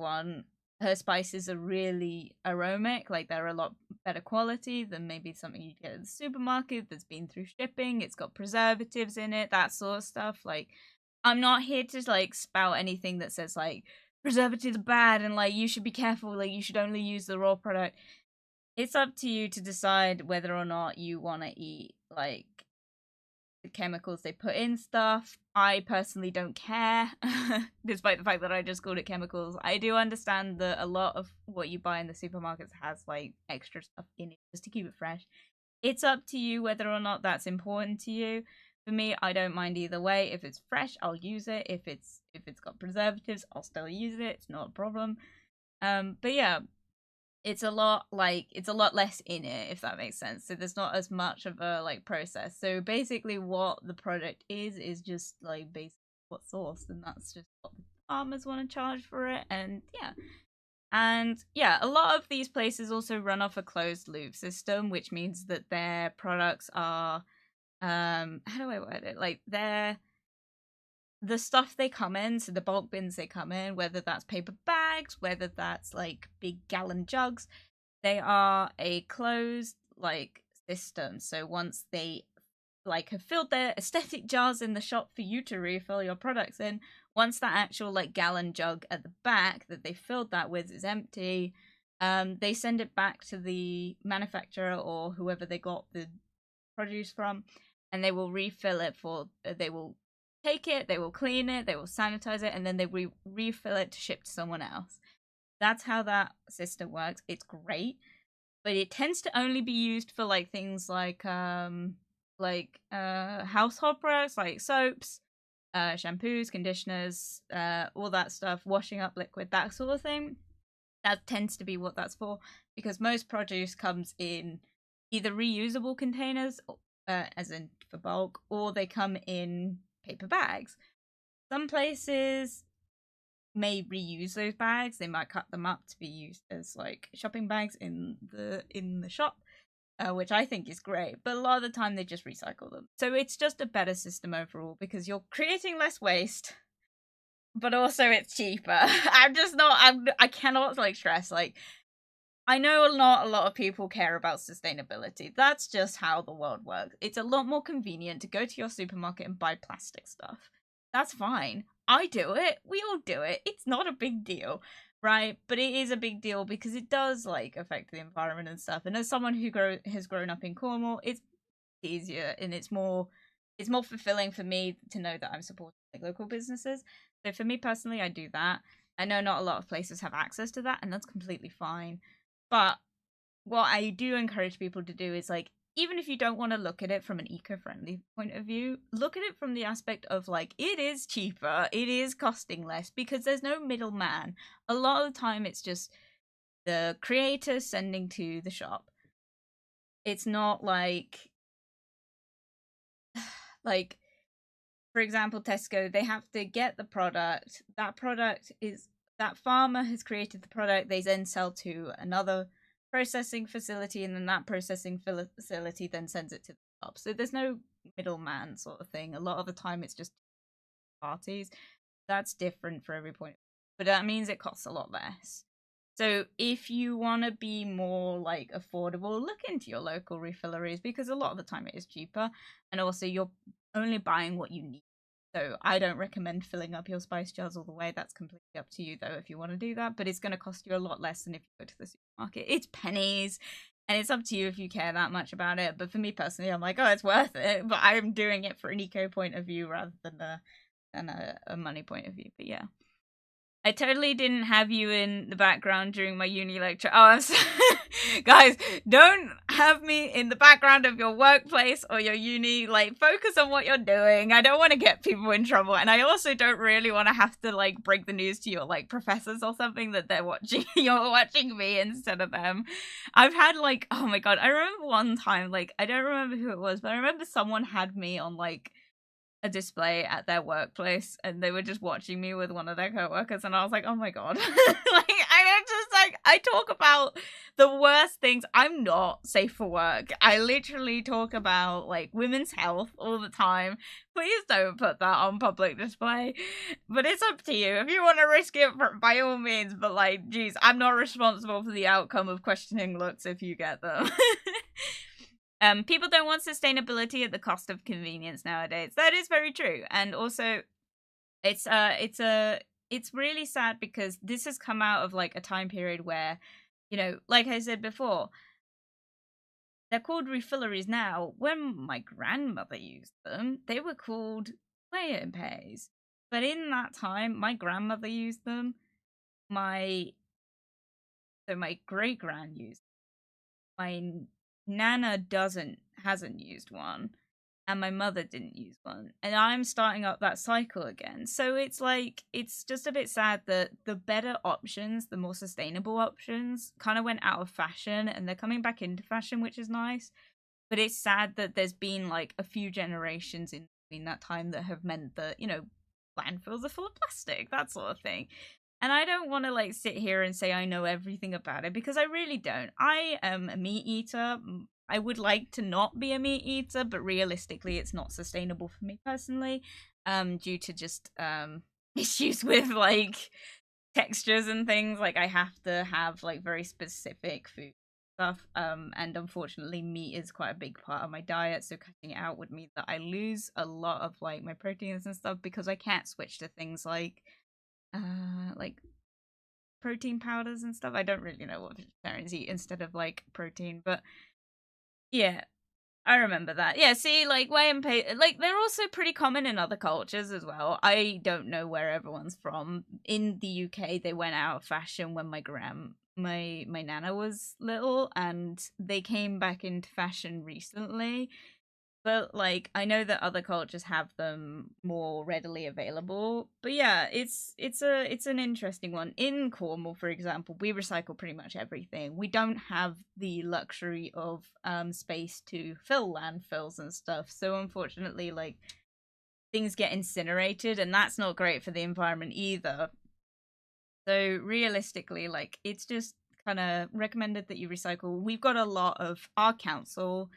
her spices are really aromatic, like they're a lot better quality than maybe something you get at the supermarket that's been through shipping. It's got preservatives in it, that sort of stuff. Like, I'm not here to like spout anything that says like preservatives are bad and like you should be careful, like you should only use the raw product. It's up to you to decide whether or not you want to eat like the chemicals they put in stuff. I personally don't care, despite the fact that I just called it chemicals. I do understand that a lot of what you buy in the supermarkets has like extra stuff in it just to keep it fresh. It's up to you whether or not that's important to you. For me, I don't mind either way. If it's fresh, I'll use it. If it's got preservatives, I'll still use it. It's not a problem. But yeah, it's a lot less in it, if that makes sense. So there's not as much of a like process. So basically what the product is just like basically what's sourced, and that's just what the farmers want to charge for it. And yeah, a lot of these places also run off a closed loop system, which means that their products are how do I word it, like the stuff they come in, so the bulk bins they come in, whether that's paper bags, whether that's like big gallon jugs, they are a closed like system. So once they like have filled their aesthetic jars in the shop for you to refill your products in, once that actual like gallon jug at the back that they filled that with is empty, they send it back to the manufacturer or whoever they got the produce from, and they will refill it they will take it, they will clean it, they will sanitize it, and then they refill it to ship to someone else. That's how that system works. It's great, but it tends to only be used for like things like household products like soaps, shampoos, conditioners, all that stuff, washing up liquid, that sort of thing. That tends to be what that's for, because most produce comes in either reusable containers, as in for bulk, or they come in paper bags. Some places may reuse those bags. They might cut them up to be used as like shopping bags in the shop, which I think is great. But a lot of the time they just recycle them. So it's just a better system overall because you're creating less waste, but also it's cheaper. I cannot like stress, like, I know not a lot of people care about sustainability. That's just how the world works. It's a lot more convenient to go to your supermarket and buy plastic stuff. That's fine. I do it. We all do it. It's not a big deal, right? But it is a big deal because it does like affect the environment and stuff. And as someone who has grown up in Cornwall, it's easier and it's more fulfilling for me to know that I'm supporting like local businesses. So for me personally, I do that. I know not a lot of places have access to that, and that's completely fine. But what I do encourage people to do is like, even if you don't want to look at it from an eco-friendly point of view, look at it from the aspect of like, it is cheaper, it is costing less because there's no middleman. A lot of the time it's just the creator sending to the shop. It's not like for example, Tesco, they have to get the product. That farmer has created the product, they then sell to another processing facility, and then that processing facility then sends it to the shop. So there's no middleman sort of thing. A lot of the time it's just parties. That's different for every point. But that means it costs a lot less. So if you want to be more like affordable, look into your local refilleries because a lot of the time it is cheaper, and also you're only buying what you need. So I don't recommend filling up your spice jars all the way. That's completely up to you, though, if you want to do that. But it's going to cost you a lot less than if you go to the supermarket. It's pennies, and it's up to you if you care that much about it. But for me personally, I'm like, oh, it's worth it. But I'm doing it for an eco point of view rather than a money point of view. But yeah. I totally didn't have you in the background during my uni lecture. Oh, I'm sorry. Guys, don't have me in the background of your workplace or your uni. Like, focus on what you're doing. I don't want to get people in trouble. And I also don't really want to have to, like, break the news to your, like, professors or something that they're watching. You're watching me instead of them. I've had, like, oh my god. I remember one time, like, I don't remember who it was, but I remember someone had me on, like, a display at their workplace, and they were just watching me with one of their coworkers, and I was like, oh my god. I talk about the worst things. I'm not safe for work. I literally talk about, like, women's health all the time. Please don't put that on public display. But it's up to you. If you want to risk it, by all means, but, like, geez, I'm not responsible for the outcome of questioning looks if you get them. People don't want sustainability at the cost of convenience nowadays. That is very true. And also, it's really sad because this has come out of, like, a time period where, you know, like I said before, they're called refilleries now. When my grandmother used them, they were called weigh and pays. But in that time, my grandmother used them. My great grand used them. My Nana hasn't used one, and my mother didn't use one, and I'm starting up that cycle again. So it's like, it's just a bit sad that the better options, the more sustainable options, kind of went out of fashion, and they're coming back into fashion, which is nice. But it's sad that there's been, like, a few generations in between that time that have meant that, you know, landfills are full of plastic, that sort of thing. And I don't want to, like, sit here and say I know everything about it, because I really don't. I am a meat eater. I would like to not be a meat eater, but realistically it's not sustainable for me personally, due to just issues with, like, textures and things. Like, I have to have, like, very specific food stuff, and unfortunately meat is quite a big part of my diet, so cutting it out would mean that I lose a lot of, like, my proteins and stuff, because I can't switch to things like protein powders and stuff. I don't really know what vegetarians eat instead of, like, protein, but yeah, I remember that. Yeah, see, like, whey and pay, like, they're also pretty common in other cultures as well. I don't know where everyone's from. In the UK, they went out of fashion when my nana was little, and they came back into fashion recently. But, like, I know that other cultures have them more readily available. But yeah, it's an interesting one. In Cornwall, for example, we recycle pretty much everything. We don't have the luxury of space to fill landfills and stuff. So unfortunately, like, things get incinerated, and that's not great for the environment either. So realistically, like, it's just kind of recommended that you recycle. We've got a lot of our council,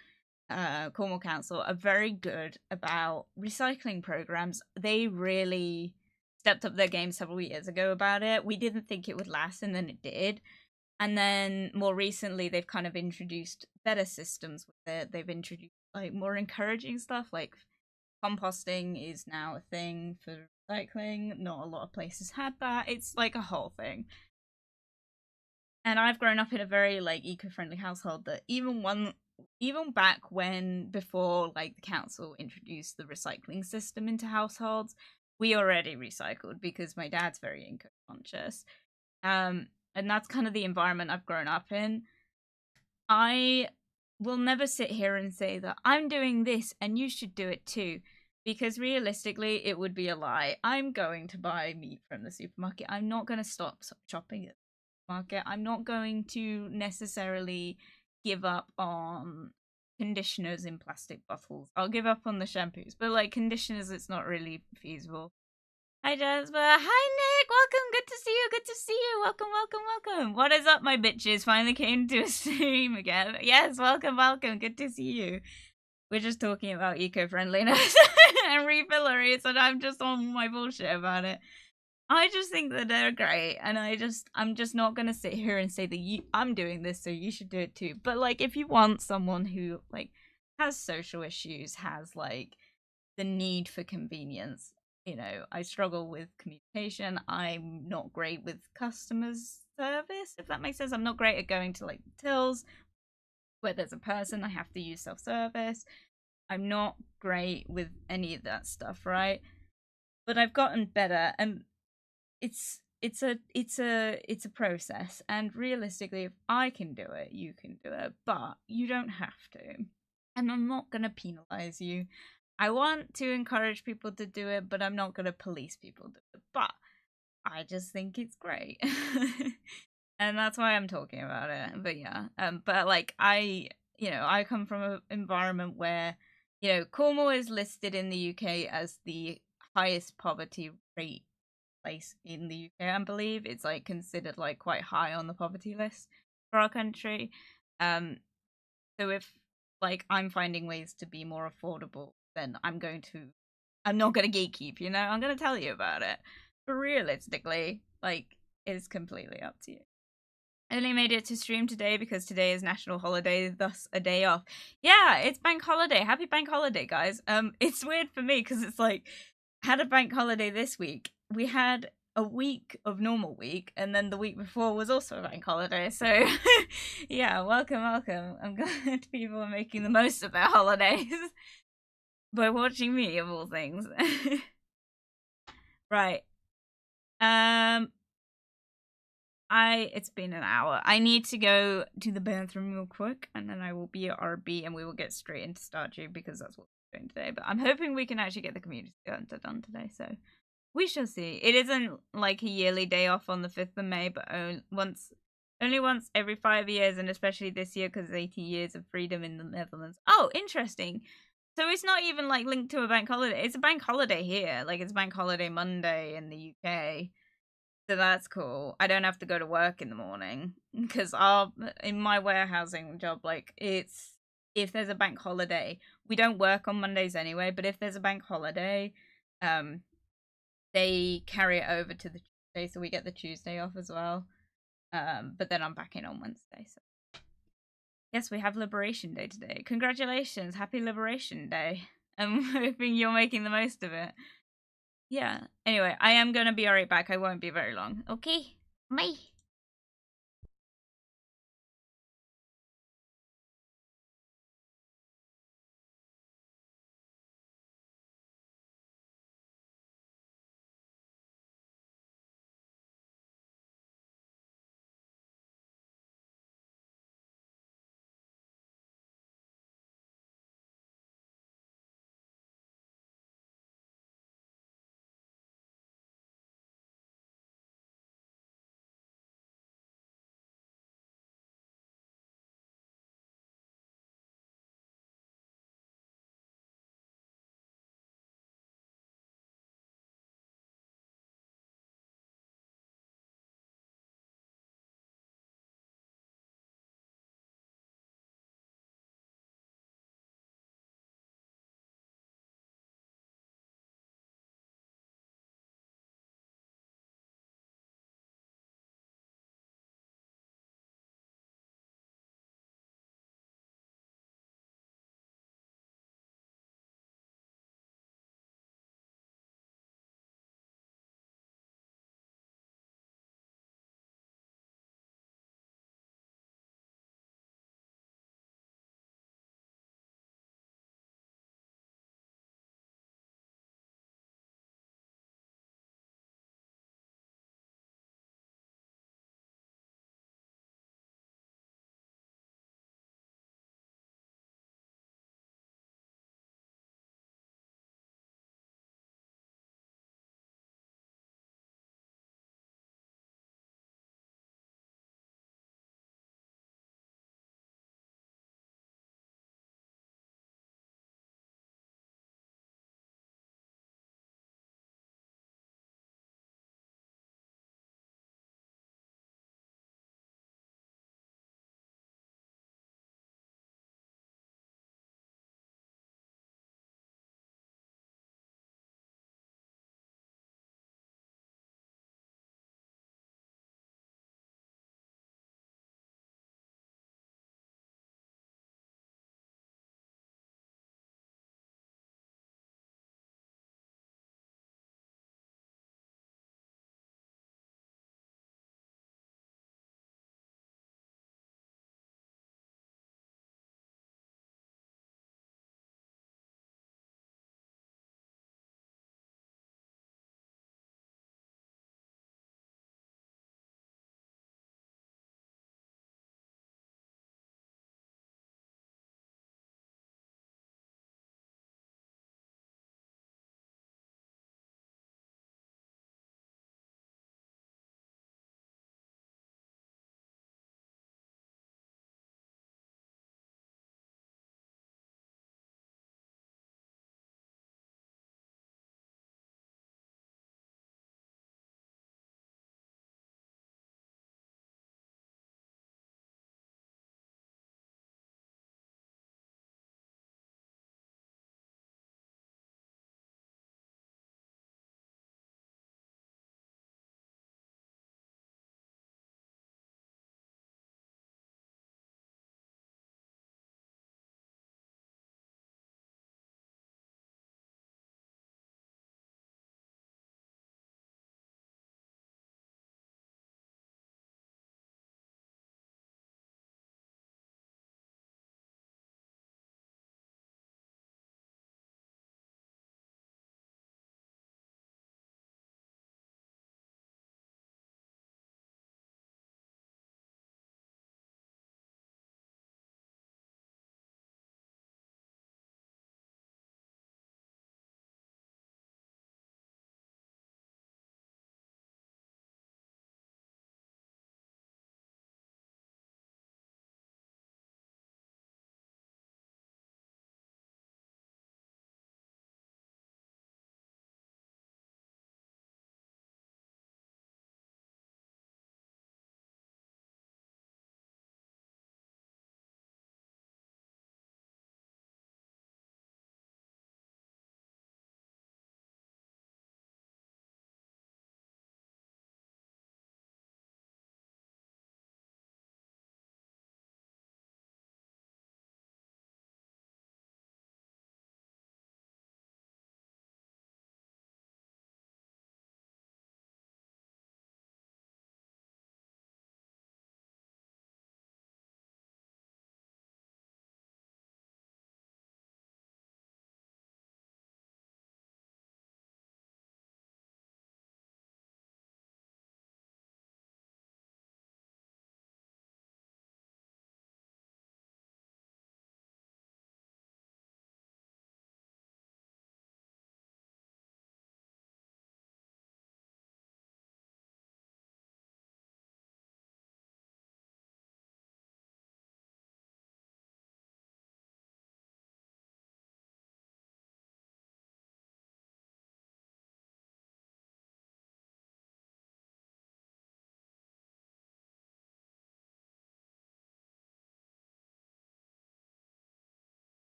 Cornwall Council, are very good about recycling programs. They really stepped up their game several years ago about it. We didn't think it would last, and then it did. And then more recently, they've kind of introduced better systems with it. They've introduced, like, more encouraging stuff, like composting is now a thing for recycling. Not a lot of places had that. It's like a whole thing. And I've grown up in a very, like, eco-friendly household that even back when, before, like, the council introduced the recycling system into households, we already recycled because my dad's very eco-conscious. And that's kind of the environment I've grown up in. I will never sit here and say that I'm doing this and you should do it too, because realistically it would be a lie. I'm going to buy meat from the supermarket. I'm not going to stop shopping at the supermarket. I'm not going to necessarily give up on conditioners in plastic bottles. I'll give up on the shampoos, but, like, conditioners, it's not really feasible. Hi, Jasper. Hi, Nick. Welcome. Good to see you. Good to see you. Welcome, welcome, welcome. What is up, my bitches? Finally came to a stream again. Yes, welcome, welcome. Good to see you. We're just talking about eco-friendliness and refilleries, and I'm just on my bullshit about it. I just think that they're great, and I'm just not gonna sit here and say that I'm doing this, so you should do it too. But, like, if you want someone who, like, has social issues, has, like, the need for convenience, I struggle with communication. I'm not great with customers service, if that makes sense. I'm not great at going to like tills where there's a person. I have to use self-service. I'm not great with any of that stuff, right? But I've gotten better, and it's a process. And realistically, if I can do it, you can do it, but you don't have to. And I'm not gonna penalize you. I want to encourage people to do it, but I'm not gonna police people to do it. But I just think it's great. And that's why I'm talking about it. But yeah, but like I come from an environment where, Cornwall is listed in the UK as the highest poverty rate place in the UK. I believe it's like considered like quite high on the poverty list for our country. Um, so if like I'm finding ways to be more affordable, then I'm not gonna gatekeep. I'm gonna tell you about it. But realistically, like, it's completely up to you. I only made it to stream today because today is national holiday, thus a day off. Yeah, it's bank holiday. Happy bank holiday, guys. It's weird for me because it's like, had a bank holiday this week. We had a week of normal week, and then the week before was also a bank holiday. So, yeah, welcome. I'm glad people are making the most of their holidays by watching me, of all things. Right. It's been an hour. I need to go to the bathroom real quick, and then I will be at RB, and we will get straight into Stardew because that's what we're doing today. But I'm hoping we can actually get the community center done today, so we shall see. It isn't like a yearly day off on the 5th of May, but only once every 5 years, and especially this year because 80 years of freedom in the Netherlands. Oh, interesting. So it's not even like linked to a bank holiday. It's a bank holiday here. Like, it's bank holiday Monday in the UK. So that's cool. I don't have to go to work in the morning because in my warehousing job, like, if there's a bank holiday, we don't work on Mondays anyway. But if there's a bank holiday, they carry it over to the Tuesday, so we get the Tuesday off as well. But then I'm back in on Wednesday. So yes, we have Liberation Day today. Congratulations, happy Liberation Day. I'm hoping you're making the most of it. Yeah. Anyway, I am gonna be right back. I won't be very long. Okay. Bye.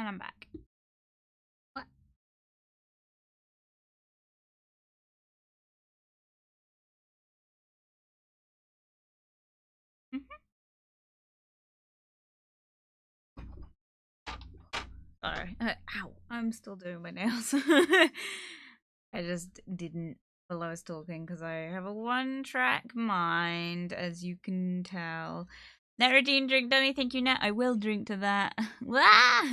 I'm back. What? Sorry. Ow. I'm still doing my nails. I just didn't while I was talking because I have a one-track mind, as you can tell. Neradine, drink Dunny, thank you, Nat. I will drink to that. Wah!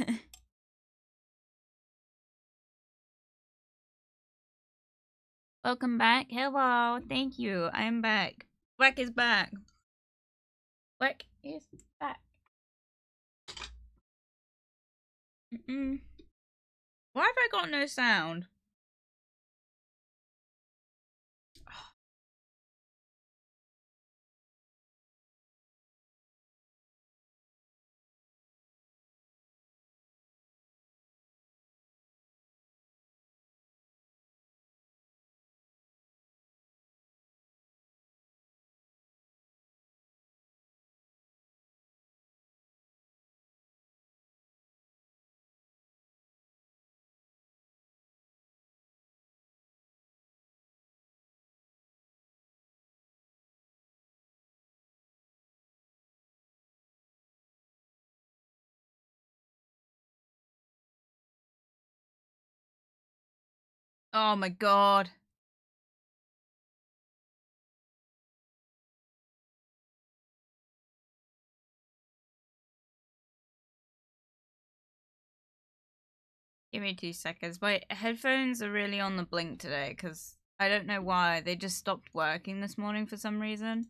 Welcome back. Hello. Thank you. I'm back. Wack is back. Wack is back. Why have I got no sound? Oh my god. Give me 2 seconds. My headphones are really on the blink today because I don't know why. They just stopped working this morning for some reason.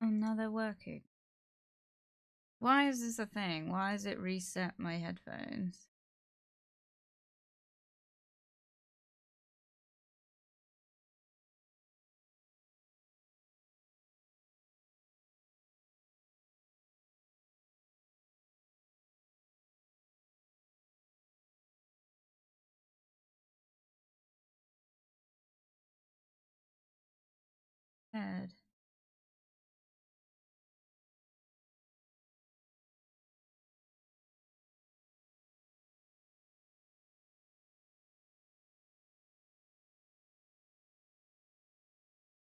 Oh, now they're working. Why is this a thing? Why has it reset my headphones? Head.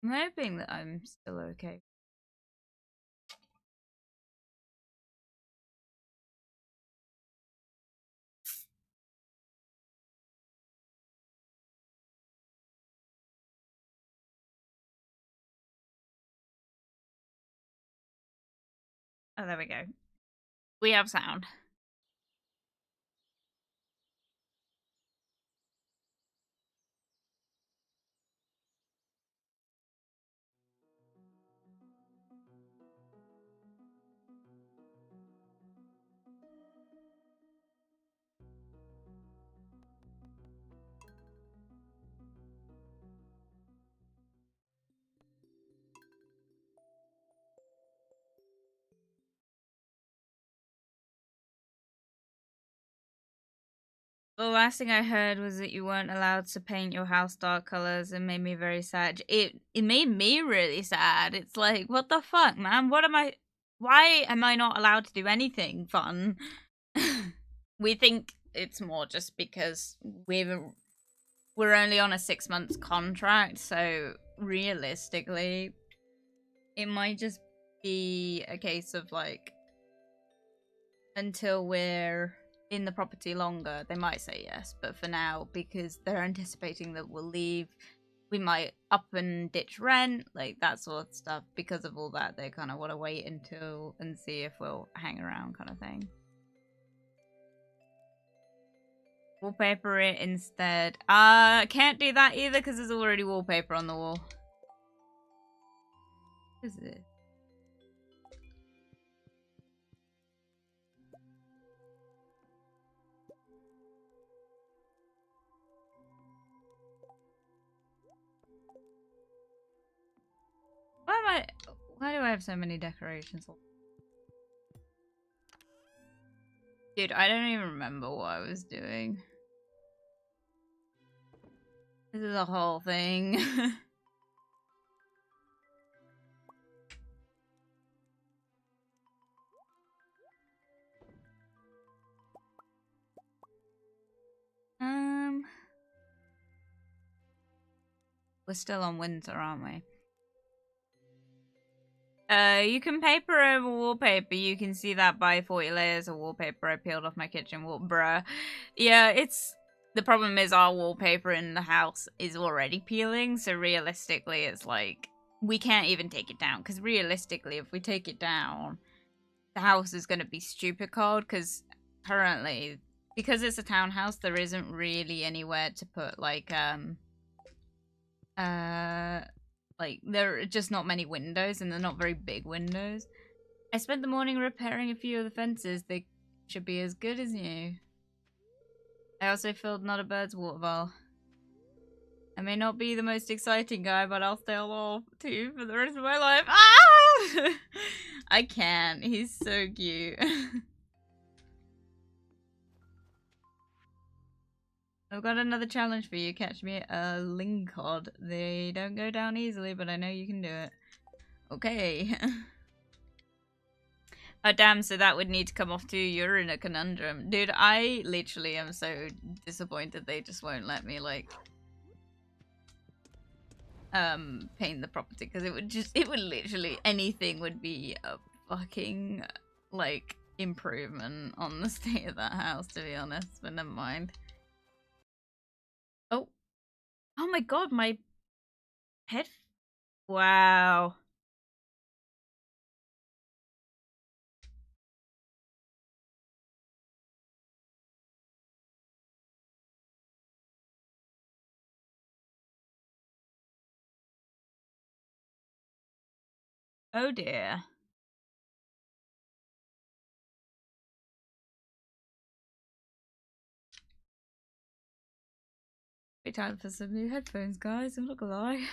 I'm hoping that I'm still okay. Oh, there we go. We have sound. The last thing I heard was that you weren't allowed to paint your house dark colors and made me very sad. It made me really sad. It's like, what the fuck, man? Why am I not allowed to do anything fun? We think it's more just because we're only on a 6 months contract, so realistically it might just be a case of like until we're in the property longer, they might say yes, but for now, because they're anticipating that we'll leave, we might up and ditch rent, like that sort of stuff. Because of all that, they kind of want to wait until and see if we'll hang around, kind of thing. Wallpaper it instead. Can't do that either because there's already wallpaper on the wall. What is it? Why do I have so many decorations? Dude, I don't even remember what I was doing. This is a whole thing. We're still on winter, aren't we? You can paper over wallpaper. You can see that by 40 layers of wallpaper I peeled off my kitchen wall. Bruh. Yeah, it's... The problem is our wallpaper in the house is already peeling, so realistically it's like... We can't even take it down, because realistically if we take it down, the house is going to be stupid cold, because currently, because it's a townhouse, there isn't really anywhere to put, like, there are just not many windows, and they're not very big windows. I spent the morning repairing a few of the fences. They should be as good as new. I also filled not a bird's water bowl. I may not be the most exciting guy, but I'll stay alive too for the rest of my life. Ah! I can't. He's so cute. I've got another challenge for you. Catch me a lingcod. They don't go down easily, but I know you can do it. Okay. Oh damn, so that would need to come off too. You're in a conundrum. Dude, I literally am so disappointed they just won't let me, like, paint the property, because it would literally, anything would be a fucking, like, improvement on the state of that house, to be honest, but never mind. Oh. Oh my god, my head. Wow. Oh dear. Be time for some new headphones, guys. I'm not gonna lie.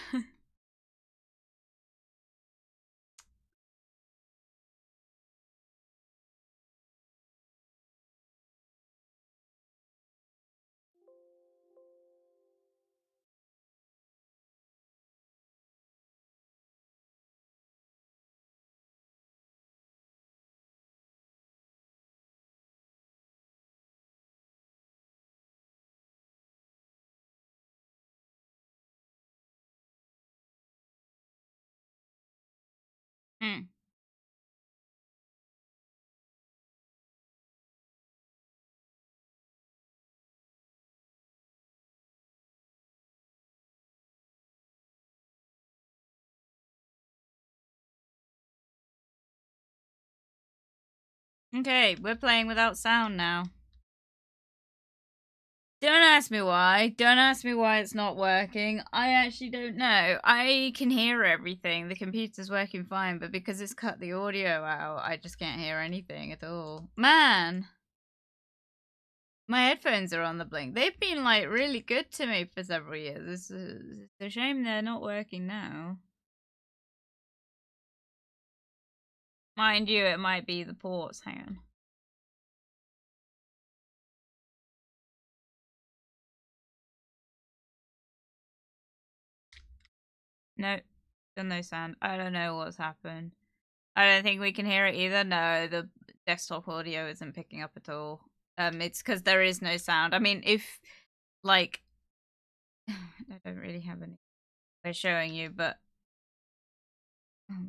Hmm. Okay, we're playing without sound now. Don't ask me why. Don't ask me why it's not working. I actually don't know. I can hear everything. The computer's working fine, but because it's cut the audio out, I just can't hear anything at all. Man! My headphones are on the blink. They've been, like, really good to me for several years. It's a shame they're not working now. Mind you, it might be the ports. Hang on. No, still no sound. I don't know what's happened. I don't think we can hear it either. No, the desktop audio isn't picking up at all. It's because there is no sound. I mean, if, like, I don't really have any way of showing you, but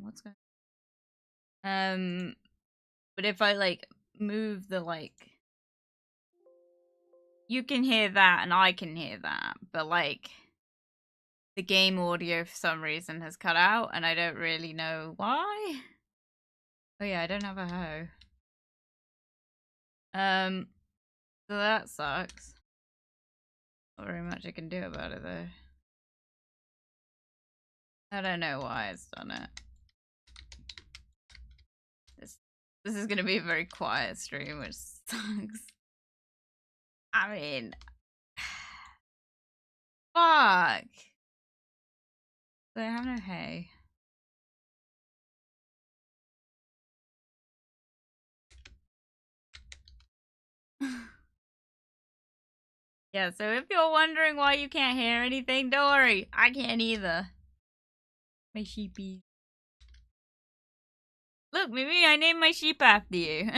what's going but if I, like, move the, like, you can hear that and I can hear that, but, like, the game audio for some reason has cut out and I don't really know why. Oh yeah, I don't have a hoe. So that sucks. Not very much I can do about it though. I don't know why it's done it. This is gonna be a very quiet stream, which sucks. I mean, fuck. I have no hay. Yeah, so if you're wondering why you can't hear anything, don't worry. I can't either. My sheepy. Look, Mimi, I named my sheep after you.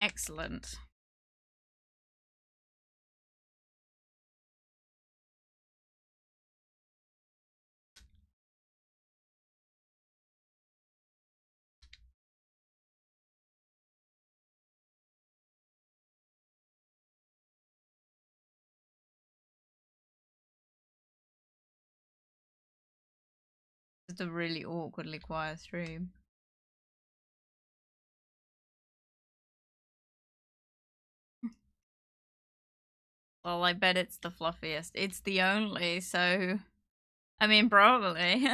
Excellent. It's a really awkwardly quiet stream. Well, I bet it's the fluffiest. It's the only, so... I mean, probably.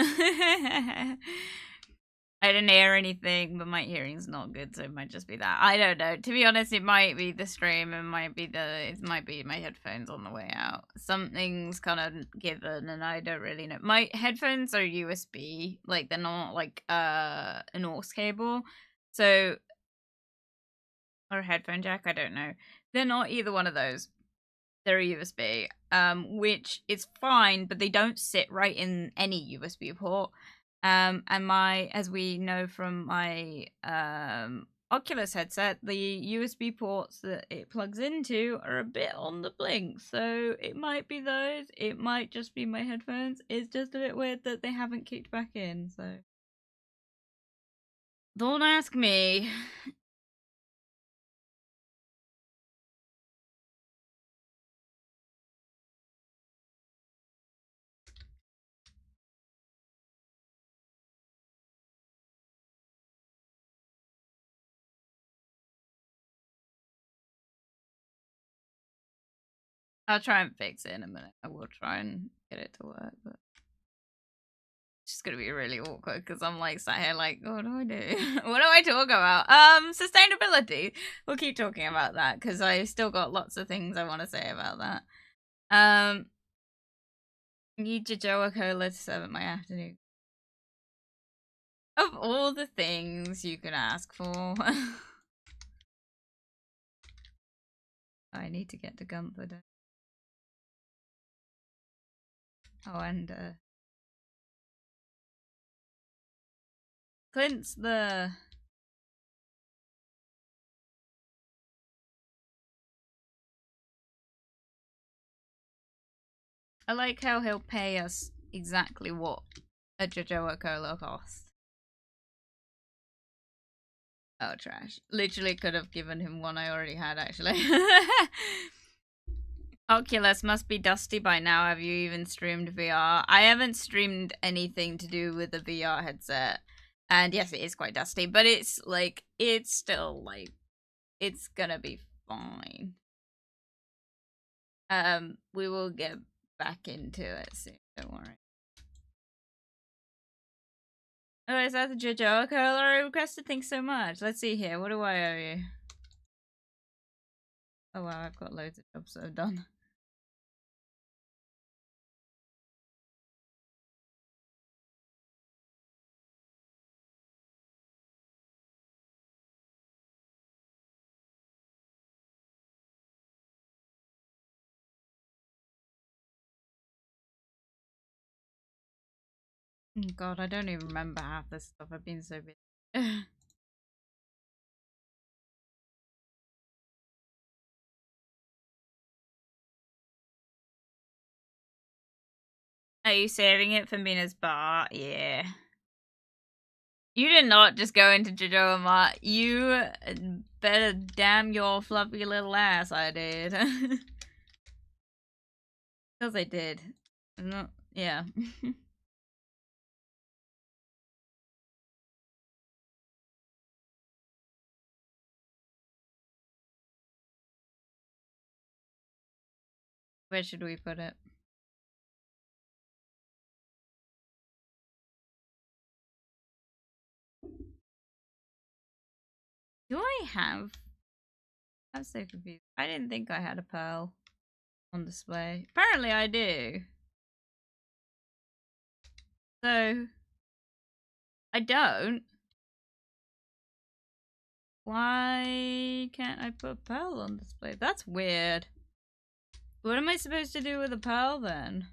I didn't hear anything, but my hearing's not good, so it might just be that. I don't know. To be honest, it might be the stream, it might be my headphones on the way out. Something's kind of given, and I don't really know. My headphones are USB, like they're not like an aux cable, so or a headphone jack. I don't know. They're not either one of those. They're a USB, which is fine, but they don't sit right in any USB port. And as we know from my Oculus headset, the USB ports that it plugs into are a bit on the blink. So it might be those, it might just be my headphones. It's just a bit weird that they haven't kicked back in, so. Don't ask me. I'll try and fix it in a minute. I will try and get it to work, but it's just gonna be really awkward because I'm like sat here like, what do I do? What do I talk about? Sustainability. We'll keep talking about that because I still got lots of things I want to say about that. Need Jojoa Cola to serve at my afternoon. Of all the things you could ask for. I need to get to Gunther. Oh, and Clint's the... I like how he'll pay us exactly what a Jojoa Cola costs. Oh, trash. Literally could have given him one I already had, actually. Oculus must be dusty by now. Have you even streamed VR? I haven't streamed anything to do with the VR headset. And yes, it is quite dusty, but it's like, it's still like, it's gonna be fine. We will get back into it soon, don't worry. Oh, is that the JoJo Cola I requested? Thanks so much. Let's see here. What do I owe you? Oh wow, I've got loads of jobs that I've done. Oh God, I don't even remember half this stuff. I've been so busy. Are you saving it for Mina's bar? Yeah. You did not just go into Jojoa Mart. You better damn your fluffy little ass, I did. Because I did. No, yeah. Where should we put it? Do I have? I'm so confused. I didn't think I had a pearl on display. Apparently I do. So, I don't. Why can't I put a pearl on display? That's weird. What am I supposed to do with a pearl then?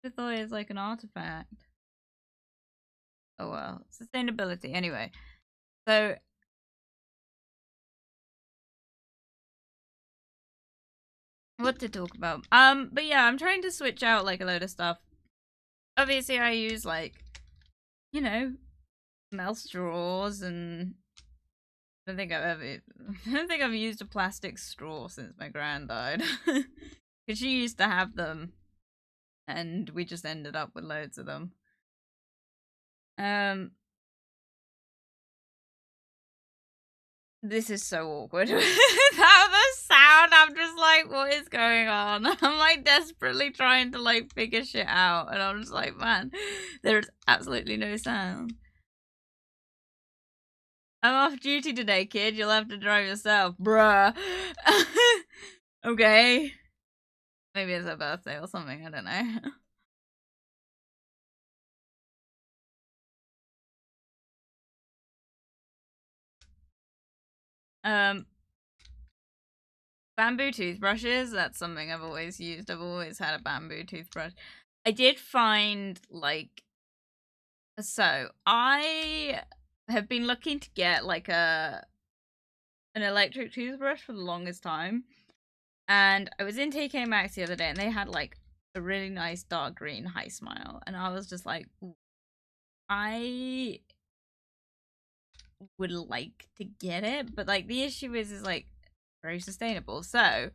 I thought it was like an artifact. Oh well. Sustainability. Anyway. So, what to talk about. But yeah, I'm trying to switch out like a load of stuff. Obviously, I use like, you know, mouth straws, and I don't think I've ever, I don't think I've used a plastic straw since my gran died, because she used to have them, and we just ended up with loads of them. This is so awkward. Without the sound, I'm just like, what is going on? I'm like desperately trying to like figure shit out, and I'm just like, man, there's absolutely no sound. I'm off duty today, kid. You'll have to drive yourself, bruh. Okay. Maybe it's her birthday or something, I don't know. Bamboo toothbrushes, that's something I've always used. I've always had a bamboo toothbrush. I did find, like, so I have been looking to get like an electric toothbrush for the longest time. And I was in TK Maxx the other day, and they had like a really nice dark green High Smile, and I was just like, I would like to get it, but like the issue is like very sustainable. So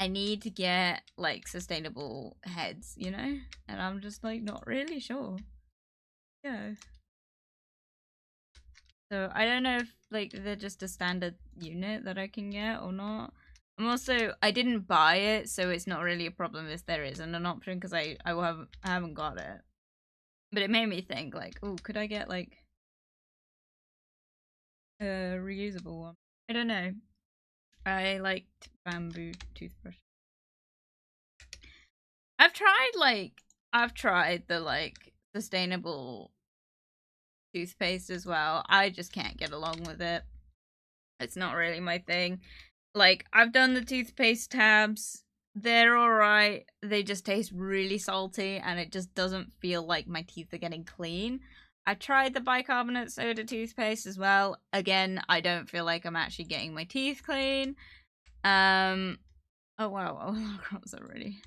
I need to get like sustainable heads, you know? And I'm just like not really sure. Yeah. So I don't know if like they're just a standard unit that I can get or not. I'm also, I didn't buy it, so it's not really a problem if there isn't an option, because I haven't got it. But it made me think like, oh, could I get like a reusable one? I don't know. I liked bamboo toothbrush. I've tried the like sustainable toothpaste as well. I just can't get along with it. It's not really my thing. Like, I've done the toothpaste tabs. They're alright. They just taste really salty, and it just doesn't feel like my teeth are getting clean. I tried the bicarbonate soda toothpaste as well. Again, I don't feel like I'm actually getting my teeth clean. Oh wow, oh crops already.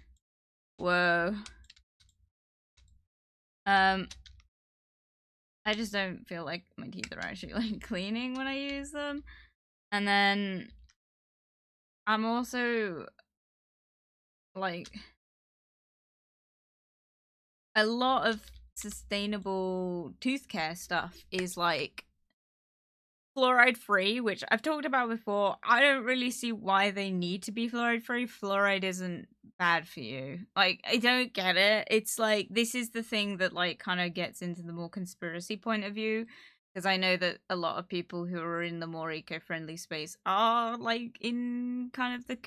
Whoa. I just don't feel like my teeth are actually like cleaning when I use them. And then I'm also like, a lot of sustainable tooth care stuff is like fluoride free, which I've talked about before. I don't really see why they need to be fluoride free. Fluoride isn't bad for you. Like, I don't get it. It's like, this is the thing that like kind of gets into the more conspiracy point of view, because I know that a lot of people who are in the more eco-friendly space are like in kind of the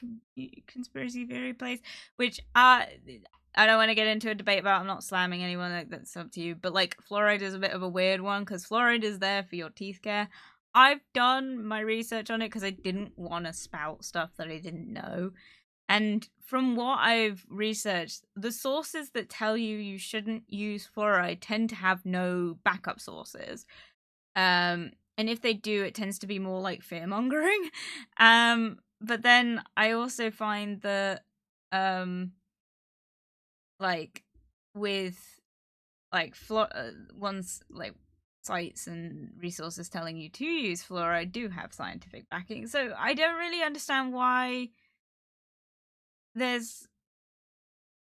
conspiracy theory place, which I don't want to get into a debate about. I'm not slamming anyone. Like, that's up to you. But like, fluoride is a bit of a weird one, because fluoride is there for your teeth care. I've done my research on it because I didn't want to spout stuff that I didn't know. And from what I've researched, the sources that tell you you shouldn't use fluoride tend to have no backup sources. And if they do, it tends to be more like fear mongering. But then I also find that like with like ones like sites and resources telling you to use fluoride do have scientific backing. So I don't really understand why there's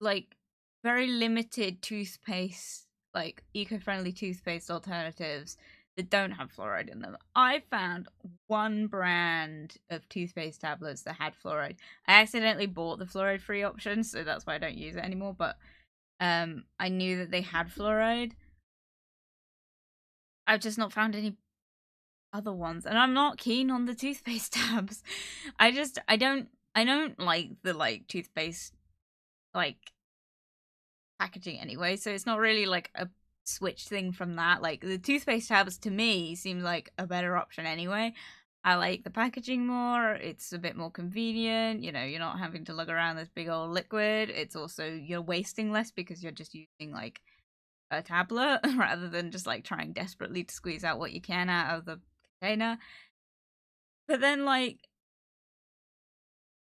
like very limited toothpaste, like eco-friendly toothpaste alternatives that don't have fluoride in them. I found one brand of toothpaste tablets that had fluoride. I accidentally bought the fluoride free option, so that's why I don't use it anymore, but I knew that they had fluoride. I've just not found any other ones, and I'm not keen on the toothpaste tabs. I don't like the like toothpaste like packaging anyway, so it's not really like a switch thing from that. Like, the toothpaste tabs to me seem like a better option anyway. I like the packaging more. It's a bit more convenient. You know, you're not having to lug around this big old liquid. It's also, you're wasting less because you're just using like a tablet rather than just like trying desperately to squeeze out what you can out of the container. But then like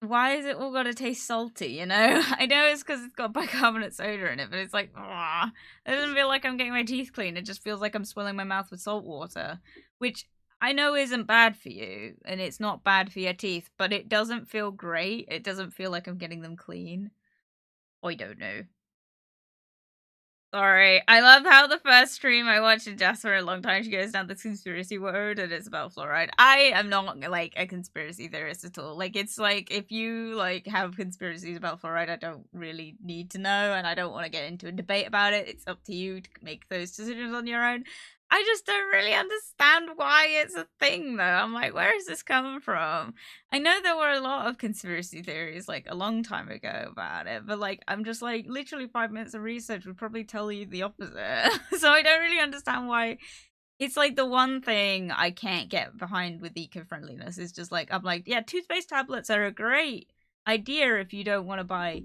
why is it all gotta taste salty, you know? I know it's because it's got bicarbonate soda in it, but it's like, it doesn't feel like I'm getting my teeth clean. It just feels like I'm swilling my mouth with salt water, which I know isn't bad for you, and it's not bad for your teeth, but it doesn't feel great. It doesn't feel like I'm getting them clean. I don't know. Sorry. I love how the first stream I watched in Jasper a long time, she goes down this conspiracy word and it's about fluoride. I am not like a conspiracy theorist at all. Like it's like if you like have conspiracies about fluoride, I don't really need to know and I don't want to get into a debate about it. It's up to you to make those decisions on your own. I just don't really understand why it's a thing though. I'm like, where is this coming from? I know there were a lot of conspiracy theories like a long time ago about it, but like I'm just like literally 5 minutes of research would probably tell you the opposite. So I don't really understand why it's like the one thing I can't get behind with eco-friendliness is just like I'm like, yeah, toothpaste tablets are a great idea if you don't want to buy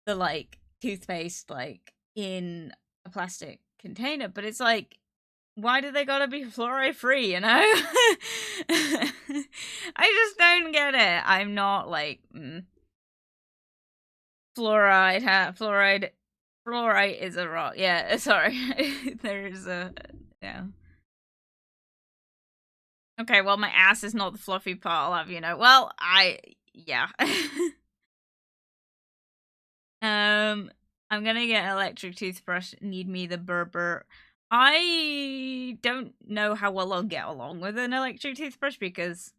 the like toothpaste like in a plastic container, but it's like why do they gotta be fluoride free, you know? I just don't get it. I'm not like fluoride is a rock. Yeah, sorry. There's a yeah. Okay, well my ass is not the fluffy part, I'll have you know. Well, yeah. I'm gonna get an electric toothbrush. Need me the Berber. I don't know how well I'll get along with an electric toothbrush because,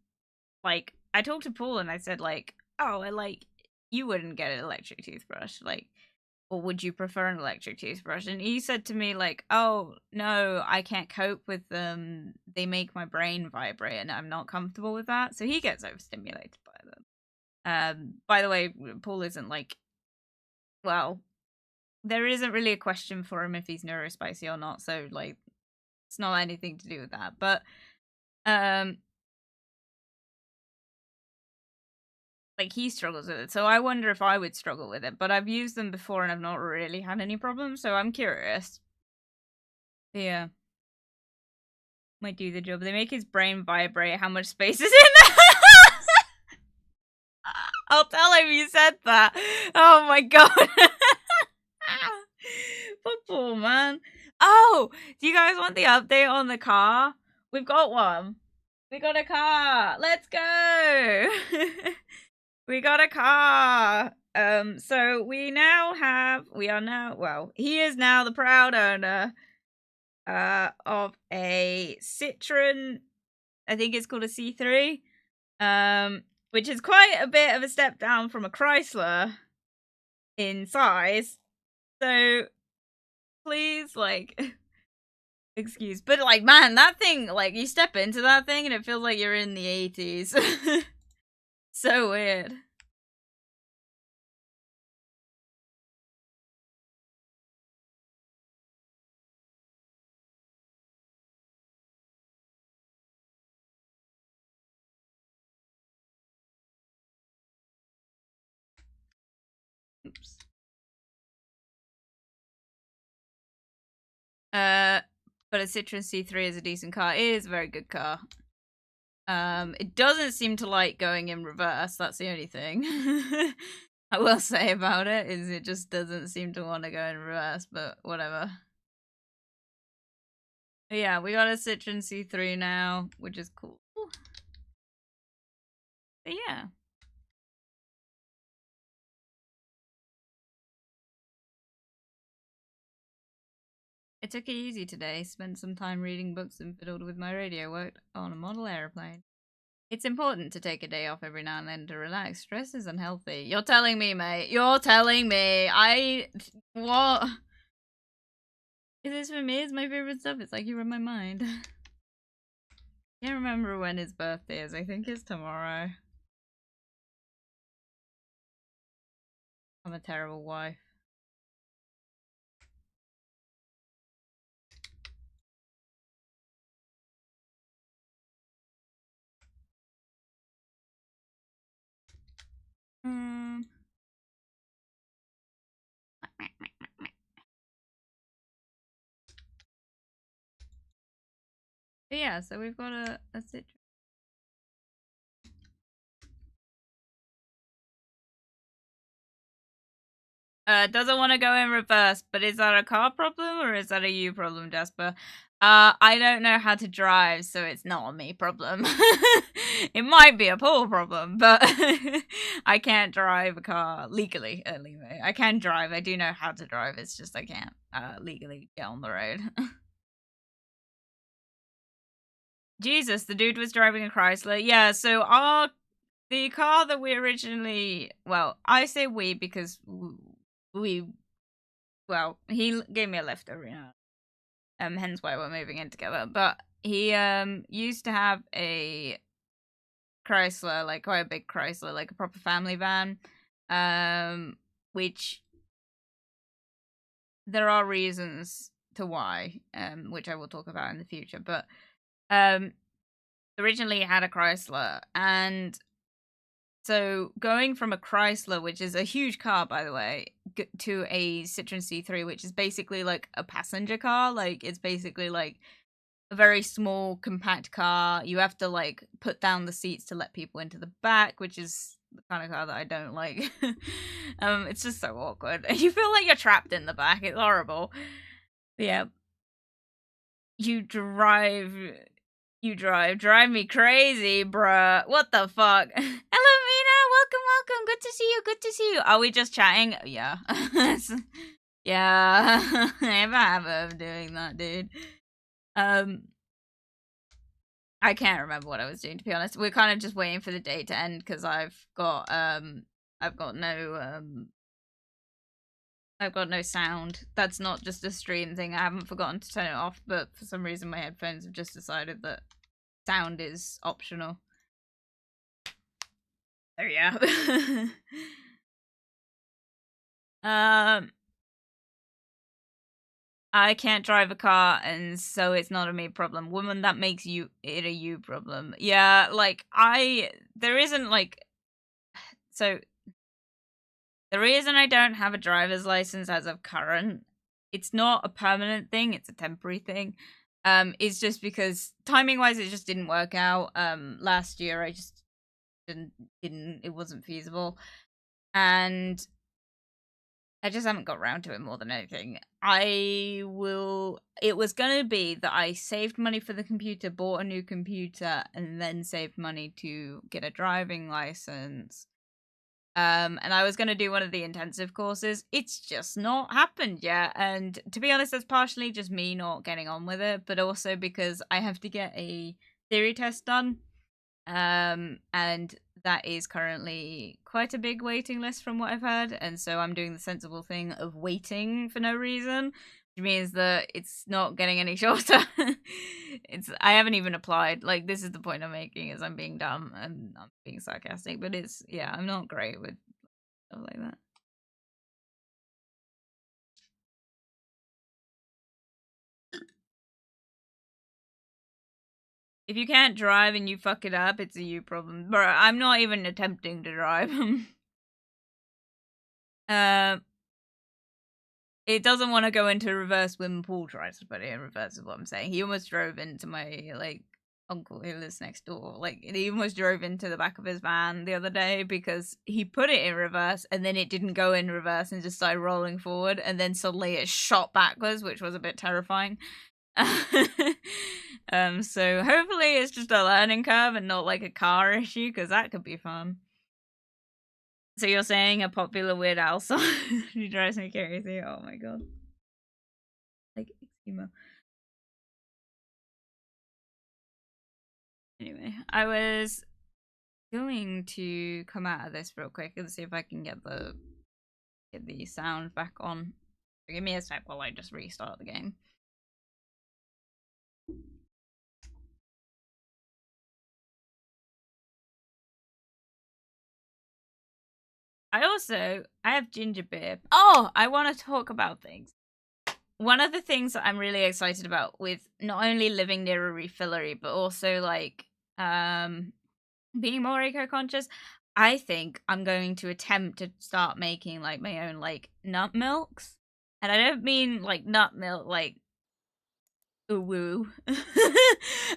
like, I talked to Paul and I said, like, oh, you wouldn't get an electric toothbrush, like, or would you prefer an electric toothbrush? And he said to me, like, oh, no, I can't cope with them. They make my brain vibrate and I'm not comfortable with that. So he gets overstimulated by them. By the way, Paul isn't like, well, there isn't really a question for him if he's neurospicy or not, so like it's not anything to do with that. But like he struggles with it, so I wonder if I would struggle with it. But I've used them before and I've not really had any problems, so I'm curious. Yeah, might do the job. They make his brain vibrate. How much space is in there? I'll tell him you said that. Oh my god. Football, man. Oh, do you guys want the update on the car? We've got one. We got a car. Let's go. We got a car. So we are now, well, he is now the proud owner of a Citroen, I think it's called a C3. Which is quite a bit of a step down from a Chrysler in size. So please, like, excuse, but like, man, that thing, like, you step into that thing and it feels like you're in the 80s. So weird. Oops. But a Citroen C3 is a decent car. It is a very good car. It doesn't seem to like going in reverse. That's the only thing I will say about it, is it just doesn't seem to want to go in reverse, but whatever. But yeah, we got a Citroen C3 now, which is cool. But yeah. I took it easy today, spent some time reading books and fiddled with my radio, worked on a model airplane. It's important to take a day off every now and then to relax. Stress is unhealthy. You're telling me, mate. You're telling me. What? Is this for me? It's my favorite stuff. It's like you read my mind. Can't remember when his birthday is. I think it's tomorrow. I'm a terrible wife. But yeah, so we've got a Citroen. Doesn't want to go in reverse, but is that a car problem or is that a you problem, Jasper? I don't know how to drive, so it's not a me problem. It might be a Paul problem, but I can't drive a car legally, anyway. I can drive, I do know how to drive, it's just I can't legally get on the road. Jesus, the dude was driving a Chrysler. Yeah, so the car that we originally, well, I say we because we, well, he gave me a lift over, hence why we're moving in together. But he used to have a Chrysler, like quite a big Chrysler, like a proper family van, which there are reasons to why, which I will talk about in the future. But originally it had a Chrysler, and so going from a Chrysler, which is a huge car, by the way, to a Citroen C3, which is basically like a passenger car. Like, it's basically like a very small, compact car. You have to like put down the seats to let people into the back, which is the kind of car that I don't like. It's just so awkward. You feel like you're trapped in the back. It's horrible. But yeah. You drive me crazy, bruh. What the fuck? Hello, Mina. Welcome. Good to see you. Are we just chatting? Yeah. Yeah. I have a habit of doing that, dude. I can't remember what I was doing, to be honest. We're kind of just waiting for the day to end because I've got no sound. That's not just a stream thing. I haven't forgotten to turn it off, but for some reason my headphones have just decided that sound is optional. Oh yeah. I can't drive a car, and so it's not a me problem. Woman, that makes it a you problem. Yeah, like there isn't like, so the reason I don't have a driver's license as of current, it's not a permanent thing, it's a temporary thing. It's just because timing wise it just didn't work out. Last year I just didn't it wasn't feasible. And I just haven't got around to it more than anything. It was gonna be that I saved money for the computer, bought a new computer, and then saved money to get a driving license. And I was gonna do one of the intensive courses. It's just not happened yet. And to be honest, that's partially just me not getting on with it, but also because I have to get a theory test done. And that is currently quite a big waiting list from what I've heard, and so I'm doing the sensible thing of waiting for no reason, which means that it's not getting any shorter. I haven't even applied. Like, this is the point I'm making, is I'm being dumb and I'm being sarcastic, but I'm not great with stuff like that. If you can't drive and you fuck it up, it's a you problem. Bro, I'm not even attempting to drive. It doesn't want to go into reverse when Paul tries to put it in reverse, is what I'm saying. He almost drove into my, like, uncle who lives next door. Like, he almost drove into the back of his van the other day because he put it in reverse and then it didn't go in reverse and just started rolling forward, and then suddenly it shot backwards, which was a bit terrifying. So hopefully it's just a learning curve and not like a car issue, because that could be fun. So you're saying a popular Weird Al song? She drives me crazy. Oh my god. Like, emo. Anyway, I was going to come out of this real quick and see if I can get the sound back on. Give me a sec while I just restart the game. I have ginger beer. Oh, I want to talk about things. One of the things that I'm really excited about with not only living near a refillery, but also like being more eco-conscious, I think I'm going to attempt to start making like my own like nut milks. And I don't mean like nut milk like ooh woo.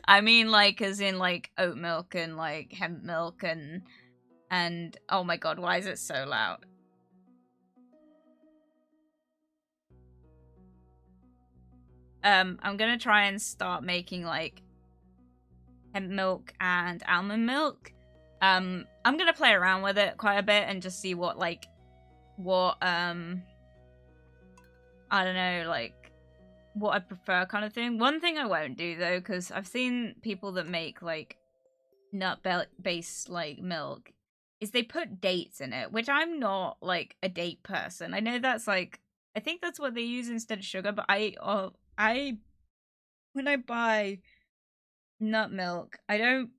I mean like as in like oat milk and like hemp milk and oh my god, why is it so loud? I'm gonna try and start making like hemp milk and almond milk. I'm gonna play around with it quite a bit and just see what I don't know, like what I prefer kind of thing. One thing I won't do though, because I've seen people that make like nut-based like milk, is they put dates in it, which I'm not like a date person. I know that's like, I think that's what they use instead of sugar, but when I buy nut milk, I don't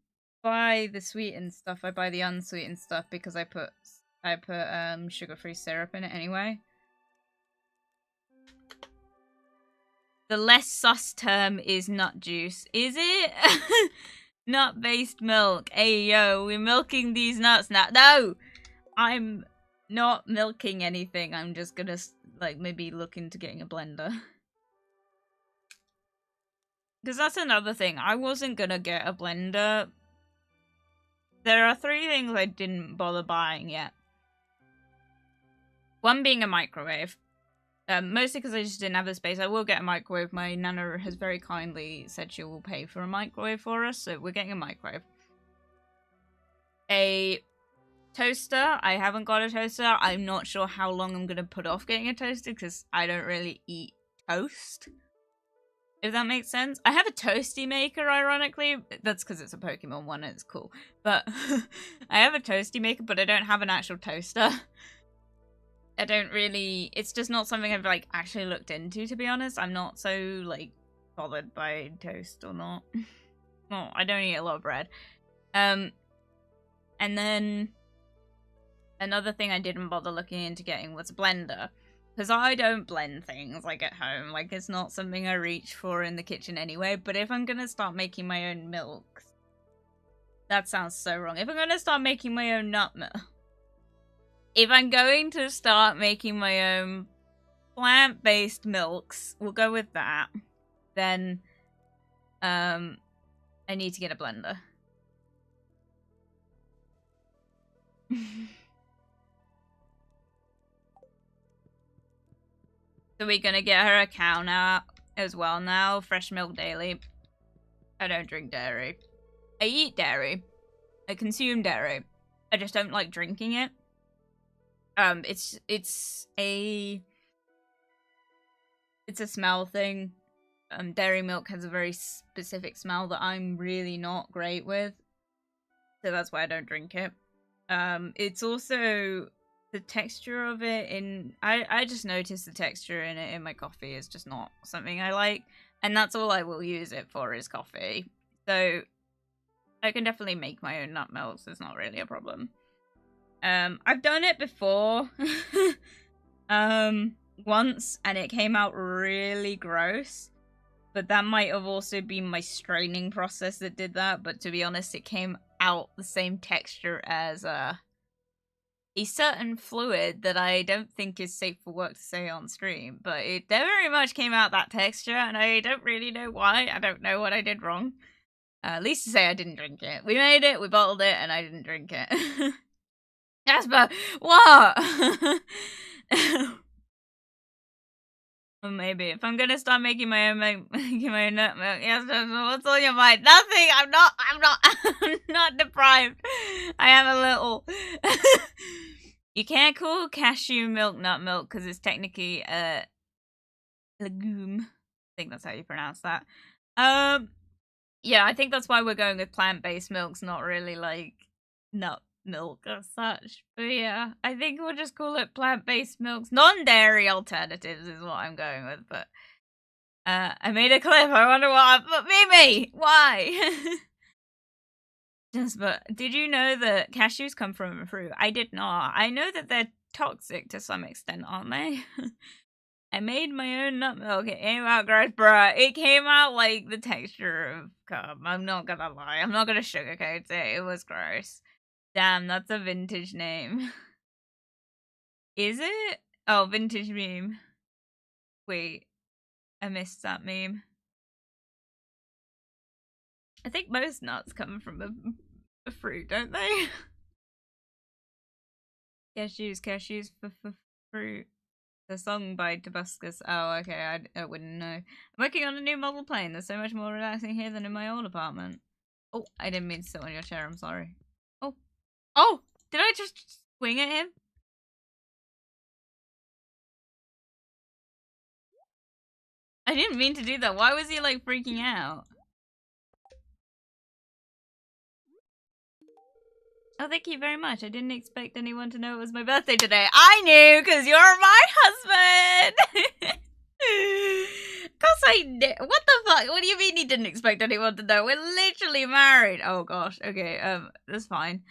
buy the sweetened stuff. I buy the unsweetened stuff because I put sugar-free syrup in it anyway. The less sus term is nut juice. Is it? Nut-based milk. Hey, yo, we're milking these nuts now. No! I'm not milking anything. I'm just gonna, like, maybe look into getting a blender. Because that's another thing. I wasn't gonna get a blender. There are 3 things I didn't bother buying yet. One being a microwave. Mostly because I just didn't have the space. I will get a microwave. My nana has very kindly said she will pay for a microwave for us, so we're getting a microwave. A toaster. I haven't got a toaster. I'm not sure how long I'm going to put off getting a toaster because I don't really eat toast. If that makes sense. I have a toasty maker, ironically. That's because it's a Pokemon one and it's cool. But I have a toasty maker, but I don't have an actual toaster. I don't really, it's just not something I've like actually looked into, to be honest. I'm not so like bothered by toast or not. Well, I don't eat a lot of bread. And then another thing I didn't bother looking into getting was a blender. Because I don't blend things like at home. Like it's not something I reach for in the kitchen anyway. But if I'm gonna start making my own milk, that sounds so wrong. If I'm gonna start making my own nut milk, if I'm going to start making my own plant-based milks, we'll go with that, then I need to get a blender. So we're gonna get her a cow now as well now. Fresh milk daily. I don't drink dairy. I eat dairy. I consume dairy. I just don't like drinking it. It's a smell thing. Dairy milk has a very specific smell that I'm really not great with. So that's why I don't drink it. It's also the texture of it I just noticed the texture in it in my coffee is just not something I like. And that's all I will use it for is coffee. So I can definitely make my own nut milks. It's not really a problem. I've done it before. Once, and it came out really gross. But that might have also been my straining process that did that. But to be honest, it came out the same texture as a certain fluid that I don't think is safe for work to say on stream. But it very much came out that texture, and I don't really know why. I don't know what I did wrong. At least to say I didn't drink it. We made it, we bottled it, and I didn't drink it. Jasper, what? Well, maybe if I'm gonna start making my own nut milk, yes, what's on your mind? Nothing. I'm not deprived. I am a little. You can't call cashew milk nut milk because it's technically a legume. I think that's how you pronounce that. Yeah, I think that's why we're going with plant-based milks, not really like nut milk as such. But yeah, I think we'll just call it plant-based milks. Non-dairy alternatives is what I'm going with, but I made a clip. I wonder what but Mimi! Why? But did you know that cashews come from a fruit? I did not. I know that they're toxic to some extent, aren't they? I made my own nut milk. It came out gross, bruh. It came out like the texture of cum. I'm not gonna lie. I'm not gonna sugarcoat it. It was gross. Damn, that's a vintage name. Is it? Oh, vintage meme. Wait, I missed that meme. I think most nuts come from a fruit, don't they? Cashews for fruit. The song by Tobuscus. Oh, okay, I wouldn't know. I'm working on a new model plane. There's so much more relaxing here than in my old apartment. Oh, I didn't mean to sit on your chair. I'm sorry. Oh. Oh! Did I just swing at him? I didn't mean to do that. Why was he, like, freaking out? Oh, thank you very much. I didn't expect anyone to know it was my birthday today. I knew, because you're my husband! Cause I knew. What the fuck? What do you mean you didn't expect anyone to know? We're literally married. Oh gosh. Okay. That's fine.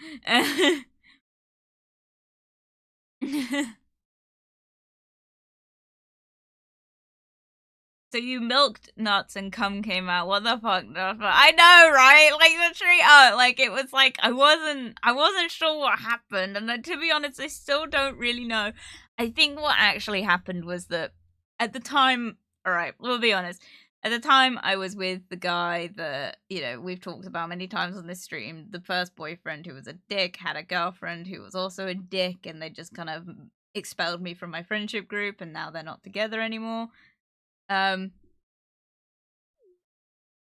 So you milked nuts and cum came out. What the fuck? I know, right? Like the tree. Oh, like it was like I wasn't sure what happened, and to be honest, I still don't really know. I think what actually happened was that at the time. All right, we'll be honest. At the time, I was with the guy that we've talked about many times on this stream. The first boyfriend who was a dick had a girlfriend who was also a dick, and they just kind of expelled me from my friendship group, and now they're not together anymore.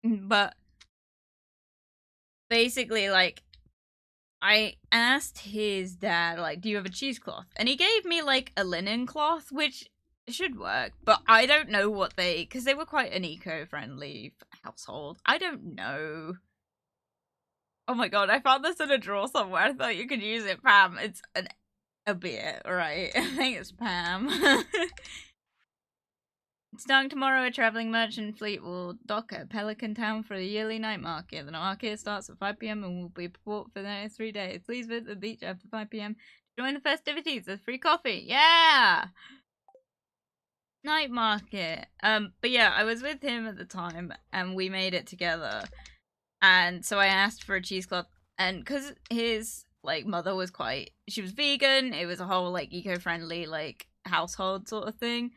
But basically, like, I asked his dad, like, do you have a cheesecloth? And he gave me, like, a linen cloth, which should work, but I don't know what because they were quite an eco-friendly household. I don't know. Oh my god, I found this in a drawer somewhere. I thought you could use it, Pam. It's a beer, right? I think it's Pam. Starting tomorrow, a travelling merchant fleet will dock at Pelican Town for the yearly night market. The market starts at 5 PM and will be port for the next 3 days. Please visit the beach after 5 PM to join the festivities. There's free coffee. Yeah! Night market. But yeah, I was with him at the time and we made it together. And so I asked for a cheesecloth, and because his mother was she was vegan, it was a whole eco-friendly household sort of thing.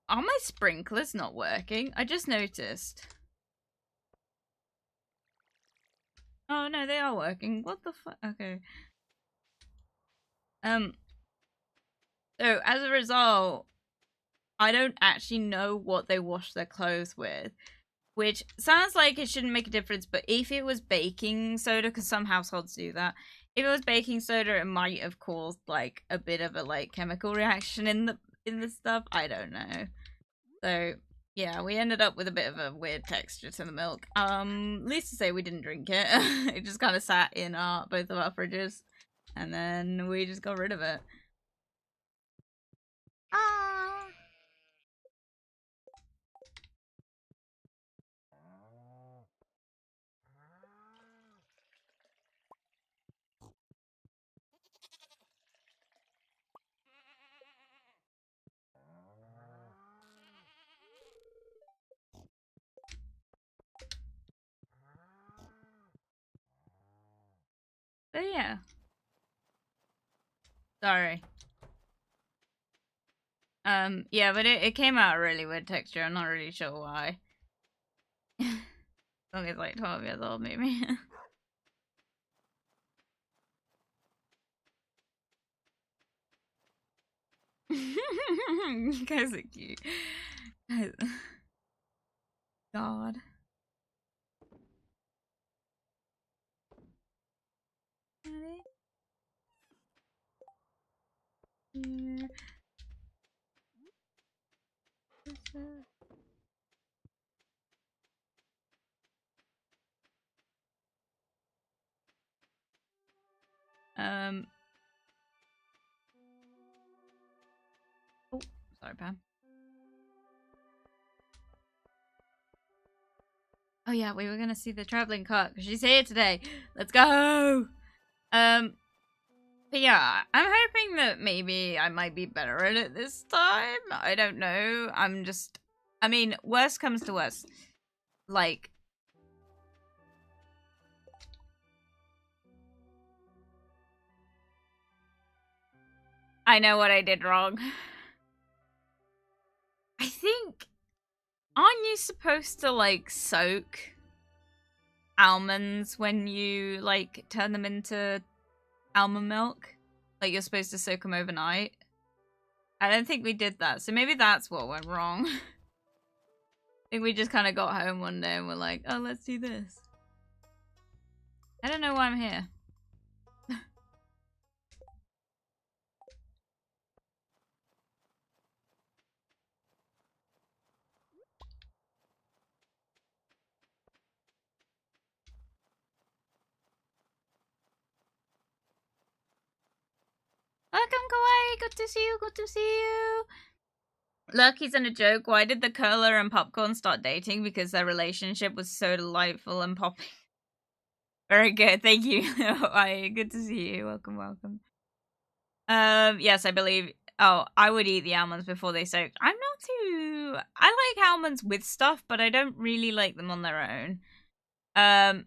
Are my sprinklers not working? I just noticed. Oh no, they are working. What the fuck? Okay. So as a result, I don't actually know what they wash their clothes with, which sounds like it shouldn't make a difference, but if it was baking soda, because some households do that, if it was baking soda, it might have caused a bit of a chemical reaction in the stuff. I don't know. So yeah, we ended up with a bit of a weird texture to the milk. Least to say we didn't drink it. It just kind of sat in both of our fridges, and then we just got rid of it. Ah. But yeah. Sorry. Yeah, but it came out a really weird texture. I'm not really sure why. As long as 12 years old, maybe. You guys are cute. God. Here. Oh, sorry, Pam. Oh yeah, we were gonna see the traveling cart because she's here today. Let's go. But yeah, I'm hoping that maybe I might be better at it this time. I don't know. I mean, worst comes to worst. I know what I did wrong. I think, aren't you supposed to soak almonds when you turn them into almond milk? Like you're supposed to soak them overnight. I don't think we did that, so maybe that's what went wrong. I think we just kind of got home one day and we're like, oh, let's do this. I don't know why I'm here. Welcome, Kawaii. Good to see you. Good to see you. Look, he's in a joke. Why did the curler and popcorn start dating? Because their relationship was so delightful and popping. Very good. Thank you. Kawaii. Good to see you. Welcome, welcome. Yes, I believe. Oh, I would eat the almonds before they soak. I'm not too. I like almonds with stuff, but I don't really like them on their own.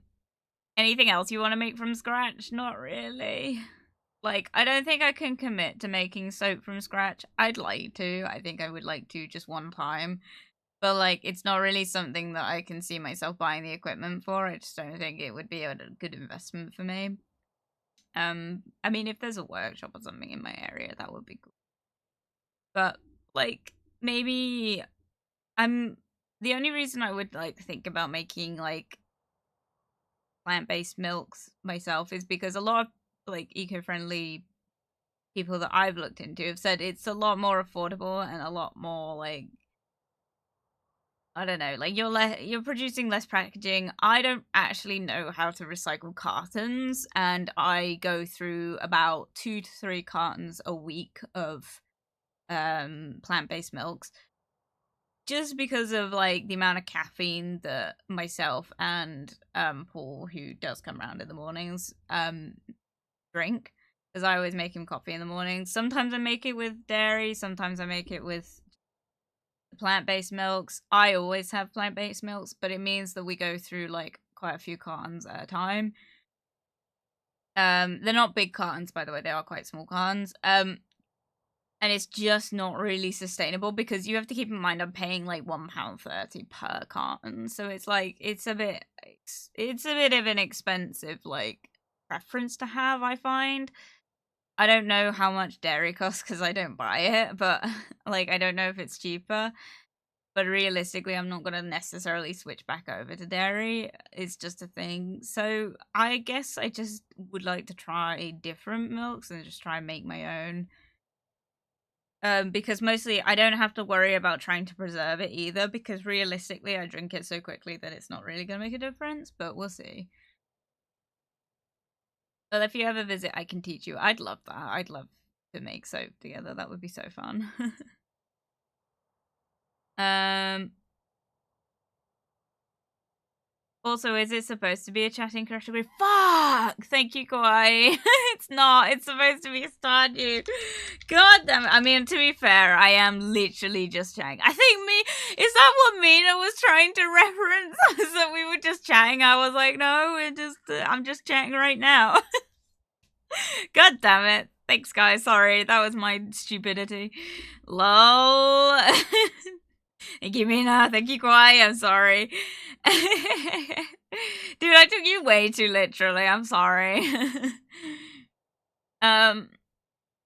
Anything else you want to make from scratch? Not really. Like, I don't think I can commit to making soap from scratch. I'd like to. I think I would like to just one time. But, like, it's not really something that I can see myself buying the equipment for. I just don't think it would be a good investment for me. I mean, if there's a workshop or something in my area, that would be cool. But, like, maybe the only reason I would, like, think about making, like, plant-based milks myself is because a lot of, like, eco-friendly people that I've looked into have said it's a lot more affordable and a lot more, like, I don't know, like you're producing less packaging. I don't actually know how to recycle cartons, and I go through about 2 to 3 cartons a week of plant-based milks, just because of like the amount of caffeine that myself and Paul, who does come around in the mornings, drink, because I always make him coffee in the morning. Sometimes I make it with dairy, sometimes I make it with plant-based milks. I always have plant-based milks, but it means that we go through like quite a few cartons at a time. They're not big cartons, by the way, they are quite small cartons. And it's just not really sustainable because you have to keep in mind I'm paying like £1.30 per carton. So it's like it's a bit of an expensive like preference to have, I find. I don't know how much dairy costs because I don't buy it, but like I don't know if it's cheaper. But realistically, I'm not going to necessarily switch back over to dairy. It's just a thing. So I guess I just would like to try different milks and just try and make my own. Because mostly I don't have to worry about trying to preserve it either, because realistically I drink it so quickly that it's not really going to make a difference, but we'll see. But if you ever visit, I can teach you. I'd love that. I'd love to make soap together. That would be so fun. Also, is it supposed to be a chatting category? Fuck! Thank you, Kawaii. It's not. It's supposed to be a Stardew. God damn it. I mean, to be fair, I am literally just chatting. I think is that what Mina was trying to reference? Is that we were just chatting? I was like, no, I'm just chatting right now. God damn it. Thanks, guys. Sorry, that was my stupidity. Lol. Thank you, Mina. Thank you, Kawaii. I'm sorry. Dude, I took you way too literally. I'm sorry. But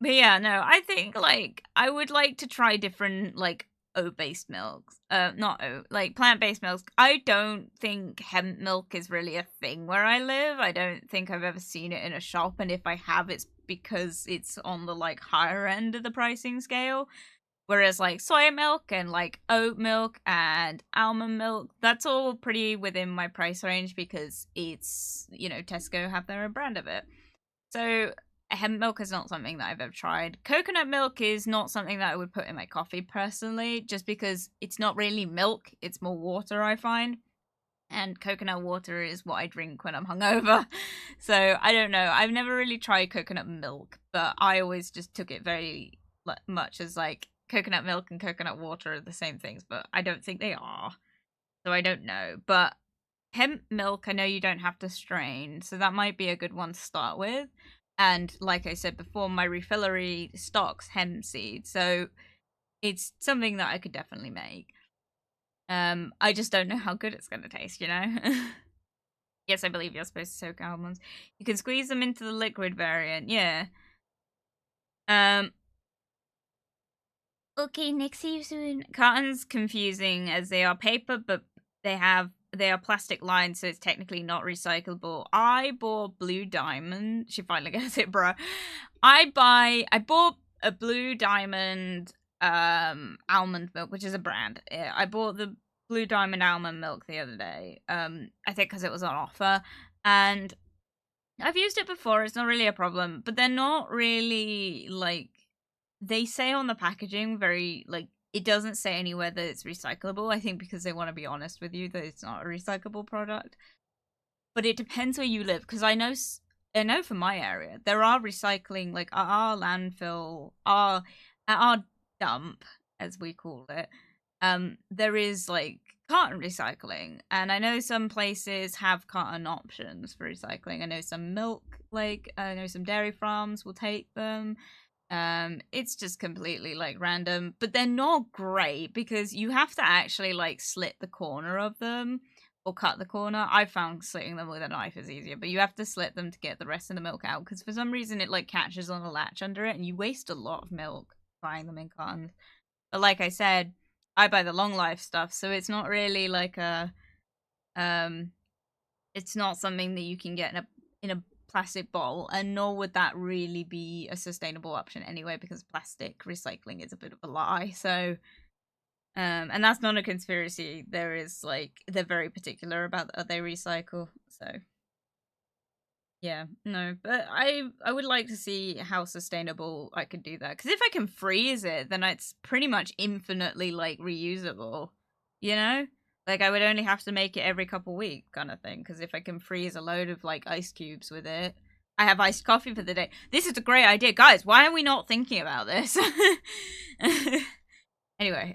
yeah, no, I think, like, I would like to try different, like, oat-based milks. Not oat, like, plant-based milks. I don't think hemp milk is really a thing where I live. I don't think I've ever seen it in a shop, and if I have, it's because it's on the, like, higher end of the pricing scale. Whereas, like, soy milk and, like, oat milk and almond milk, that's all pretty within my price range because it's, you know, Tesco have their own brand of it. So, hemp milk is not something that I've ever tried. Coconut milk is not something that I would put in my coffee, personally, just because it's not really milk, it's more water, I find. And coconut water is what I drink when I'm hungover. So, I don't know. I've never really tried coconut milk, but I always just took it very much as, like, coconut milk and coconut water are the same things, but I don't think they are. So I don't know. But hemp milk, I know you don't have to strain, so that might be a good one to start with. And like I said before, my refillery stocks hemp seed, so it's something that I could definitely make. I just don't know how good it's going to taste, you know? Yes, I believe you're supposed to soak almonds. You can squeeze them into the liquid variant, yeah. Okay, Nick, see you soon. Cartons confusing as they are paper, but they are plastic lined, so it's technically not recyclable. I bought Blue Diamond. She finally gets it, bro. I bought a Blue Diamond almond milk, which is a brand. I bought the Blue Diamond almond milk the other day. I think because it was on offer, and I've used it before. It's not really a problem, but they're not really like they say on the packaging very like it doesn't say anywhere that it's recyclable. I think because they want to be honest with you that it's not a recyclable product. But it depends where you live because I know from my area there are recycling like at our landfill, at our dump as we call it. There is like carton recycling, and I know some places have carton options for recycling. I know some I know some dairy farms will take them. It's just completely like random, but they're not great because you have to actually like slit the corner of them or cut the corner. I found slitting them with a knife is easier, but you have to slit them to get the rest of the milk out because for some reason it like catches on a latch under it and you waste a lot of milk buying them in cartons. But like I said, I buy the long life stuff, so it's not really like um it's not something that you can get in a plastic bowl, and nor would that really be a sustainable option anyway because plastic recycling is a bit of a lie. So and that's not a conspiracy. There is like they're very particular about how they recycle. So yeah, no, but I would like to see how sustainable I could do that because if I can freeze it, then it's pretty much infinitely like reusable, you know? Like I would only have to make it every couple weeks kind of thing because if I can freeze a load of like ice cubes with it, I have iced coffee for the day. This is a great idea, guys. Why are we not thinking about this? Anyway,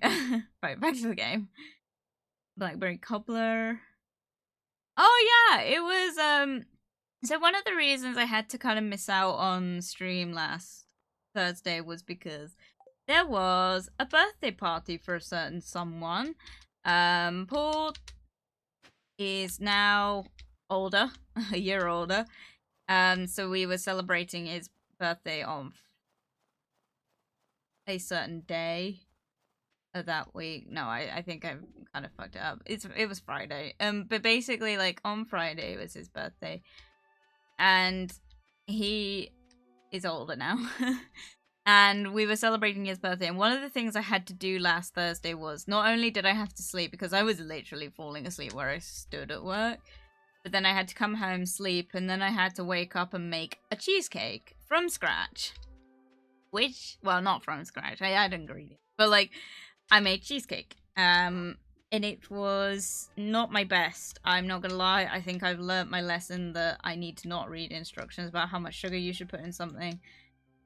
right, back to the game. Blackberry cobbler. Oh yeah, it was so one of the reasons I had to kind of miss out on stream last Thursday was because there was a birthday party for a certain someone. Paul is now older, a year older. So we were celebrating his birthday on a certain day of that week. No, I think I kind of fucked it up. It was Friday. But basically like on Friday was his birthday. And he is older now. And we were celebrating his birthday. And one of the things I had to do last Thursday was not only did I have to sleep because I was literally falling asleep where I stood at work, but then I had to come home, sleep, and then I had to wake up and make a cheesecake from scratch. Which, well, not from scratch. I had ingredients, but like I made cheesecake. And it was not my best. I'm not gonna lie. I think I've learnt my lesson that I need to not read instructions about how much sugar you should put in something.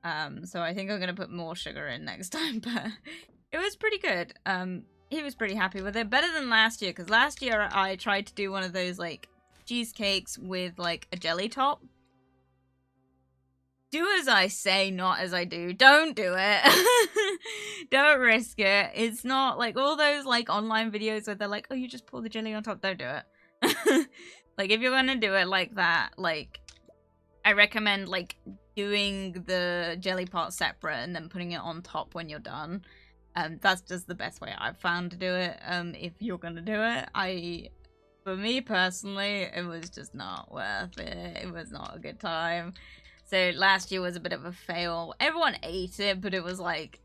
So I think I'm gonna put more sugar in next time, but it was pretty good. He was pretty happy with it. Better than last year, because last year I tried to do one of those, like, cheesecakes with, like, a jelly top. Do as I say, not as I do. Don't do it. Don't risk it. It's not like all those like online videos where they're like, oh, you just pour the jelly on top. Don't do it. Like if you're gonna do it like that, like I recommend like doing the jelly part separate and then putting it on top when you're done. That's just the best way I've found to do it. If you're gonna do it, for me personally, it was just not worth it. It was not a good time. So last year was a bit of a fail. Everyone ate it, but it was like,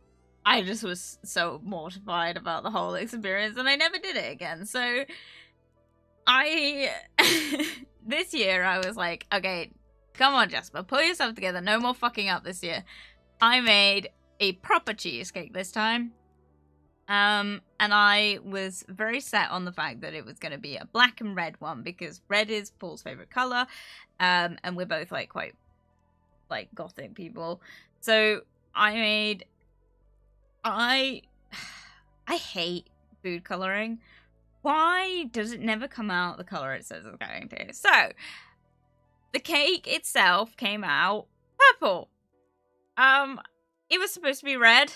I just was so mortified about the whole experience and I never did it again. So this year I was like, okay, come on Jasper, pull yourself together. No more fucking up this year. I made a proper cheesecake this time. And I was very set on the fact that it was going to be a black and red one because red is Paul's favorite color. And we're both like quite like gothic people. So I hate food coloring. Why does it never come out the color it says it's going to? So the cake itself came out purple. It was supposed to be red.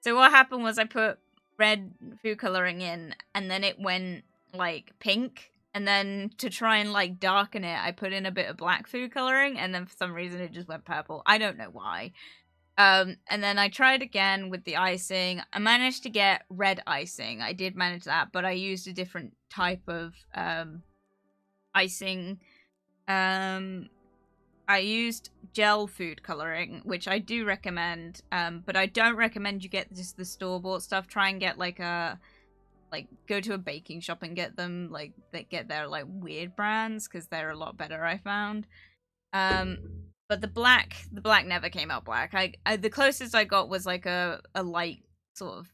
So what happened was I put red food coloring in and then it went like pink. And then to try and like darken it, I put in a bit of black food coloring and then for some reason it just went purple. I don't know why. And then I tried again with the icing. I managed to get red icing. I did manage that, but I used a different type of icing. I used gel food coloring, which I do recommend, but I don't recommend you get just the store-bought stuff. Try and get go to a baking shop and get them, get their weird brands, because they're a lot better, I found. But the black never came out black. I the closest I got was like a light sort of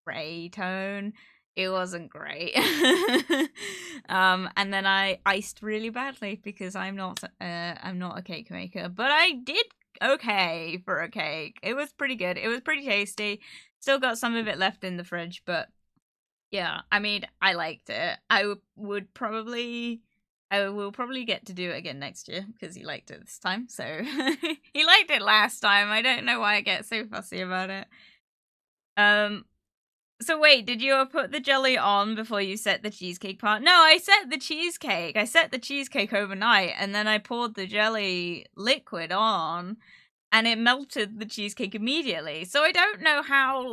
gray tone. It wasn't great. And then I iced really badly because I'm not a cake maker, but I did okay for a cake. It was pretty good. It was pretty tasty. Still got some of it left in the fridge, but yeah, I mean, I liked it. I will probably get to do it again next year because he liked it this time. So he liked it last time. I don't know why I get so fussy about it. So wait, did you put the jelly on before you set the cheesecake part? No, I set the cheesecake. I set the cheesecake overnight, and then I poured the jelly liquid on, and it melted the cheesecake immediately. So I don't know how,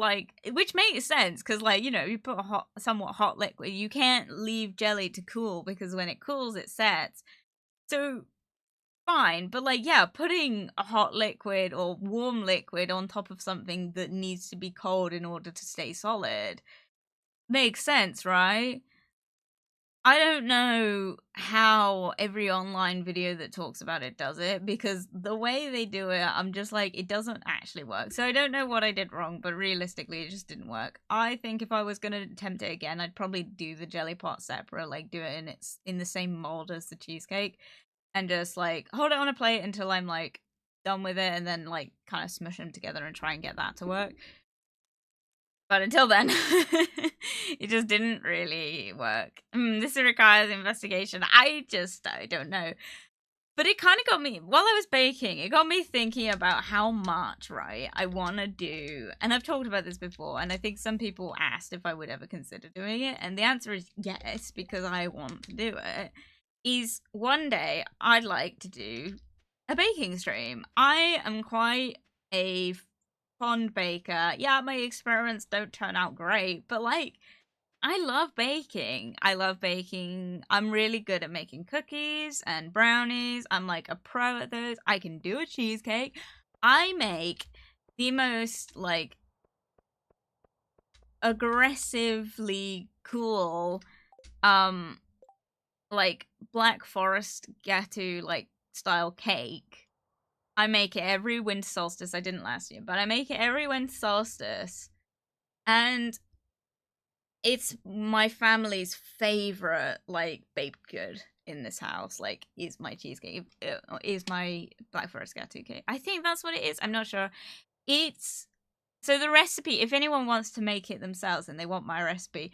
which makes sense, because, you put a somewhat hot liquid, you can't leave jelly to cool, because when it cools, it sets. So, fine, but, putting a hot liquid or warm liquid on top of something that needs to be cold in order to stay solid makes sense, right? I don't know how every online video that talks about it does it, because the way they do it, I'm just like, it doesn't actually work. So I don't know what I did wrong, but realistically, it just didn't work. I think if I was going to attempt it again, I'd probably do the jelly pot separate, do it in the same mold as the cheesecake, and just hold it on a plate until I'm done with it, and then kind of smush them together and try and get that to work. But until then, it just didn't really work. This requires investigation. I don't know. But it kind of got me, while I was baking, it got me thinking about how much, right, I want to do. And I've talked about this before, and I think some people asked if I would ever consider doing it. And the answer is yes, because I want to do it. Is one day I'd like to do a baking stream. I am quite a fond baker. Yeah, my experiments don't turn out great, but I love baking. I'm really good at making cookies and brownies. I'm a pro at those. I can do a cheesecake. I make the most aggressively cool Black Forest gâteau style cake. I make it every winter solstice. I didn't last year, but I make it every winter solstice. And it's my family's favorite, baked good in this house. Is my cheesecake. Is my Black Forest gâteau cake. I think that's what it is. I'm not sure. So the recipe, if anyone wants to make it themselves and they want my recipe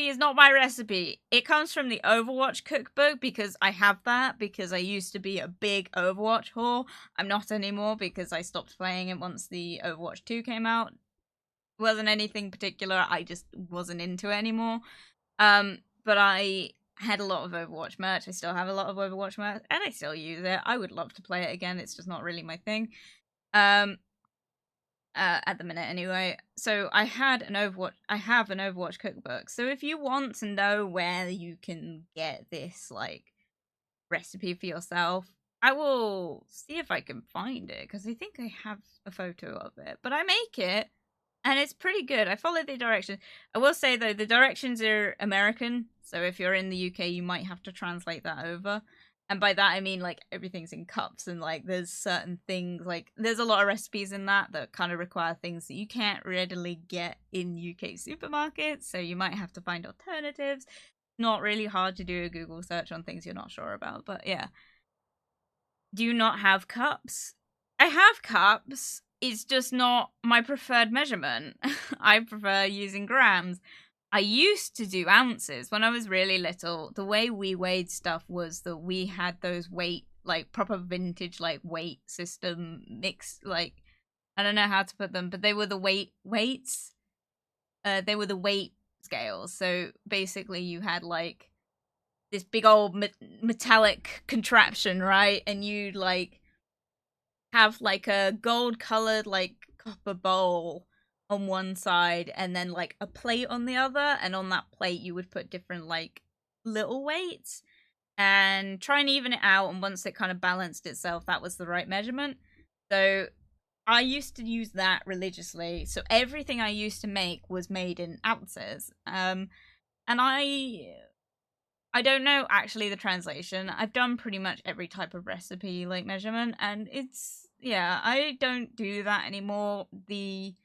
is not my recipe. It comes from the Overwatch cookbook, because I have that, because I used to be a big Overwatch whore. I'm not anymore because I stopped playing it once the Overwatch 2 came out. It wasn't anything particular, I just wasn't into it anymore. But I had a lot of Overwatch merch. I still have a lot of Overwatch merch, and I still use it. I would love to play it again. It's just not really my thing. At the minute anyway. So I have an Overwatch cookbook. So if you want to know where you can get this recipe for yourself, I will see if I can find it, because I think I have a photo of it. But I make it, and it's pretty good. I follow the directions. I will say though, the directions are American, so if you're in the UK, you might have to translate that over. And by that I mean everything's in cups, and there's certain things, there's a lot of recipes in that kind of require things that you can't readily get in UK supermarkets, so you might have to find alternatives. Not really hard to do a Google search on things you're not sure about, but yeah. Do you not have cups? I have cups. It's just not my preferred measurement. I prefer using grams. I used to do ounces when I was really little. The way we weighed stuff was that we had those weight, proper vintage, weight system mix, I don't know how to put them, but they were the weights. They were the weight scales. So basically you had this big old metallic contraption, right? And you'd have like a gold colored like copper bowl on one side and then like a plate on the other, and on that plate you would put different like little weights and try and even it out, and once it kind of balanced itself, that was the right measurement. So I used to use that religiously. So everything I used to make was made in ounces. And I don't know actually the translation. I've done pretty much every type of recipe like measurement, and it's yeah, I don't do that anymore. We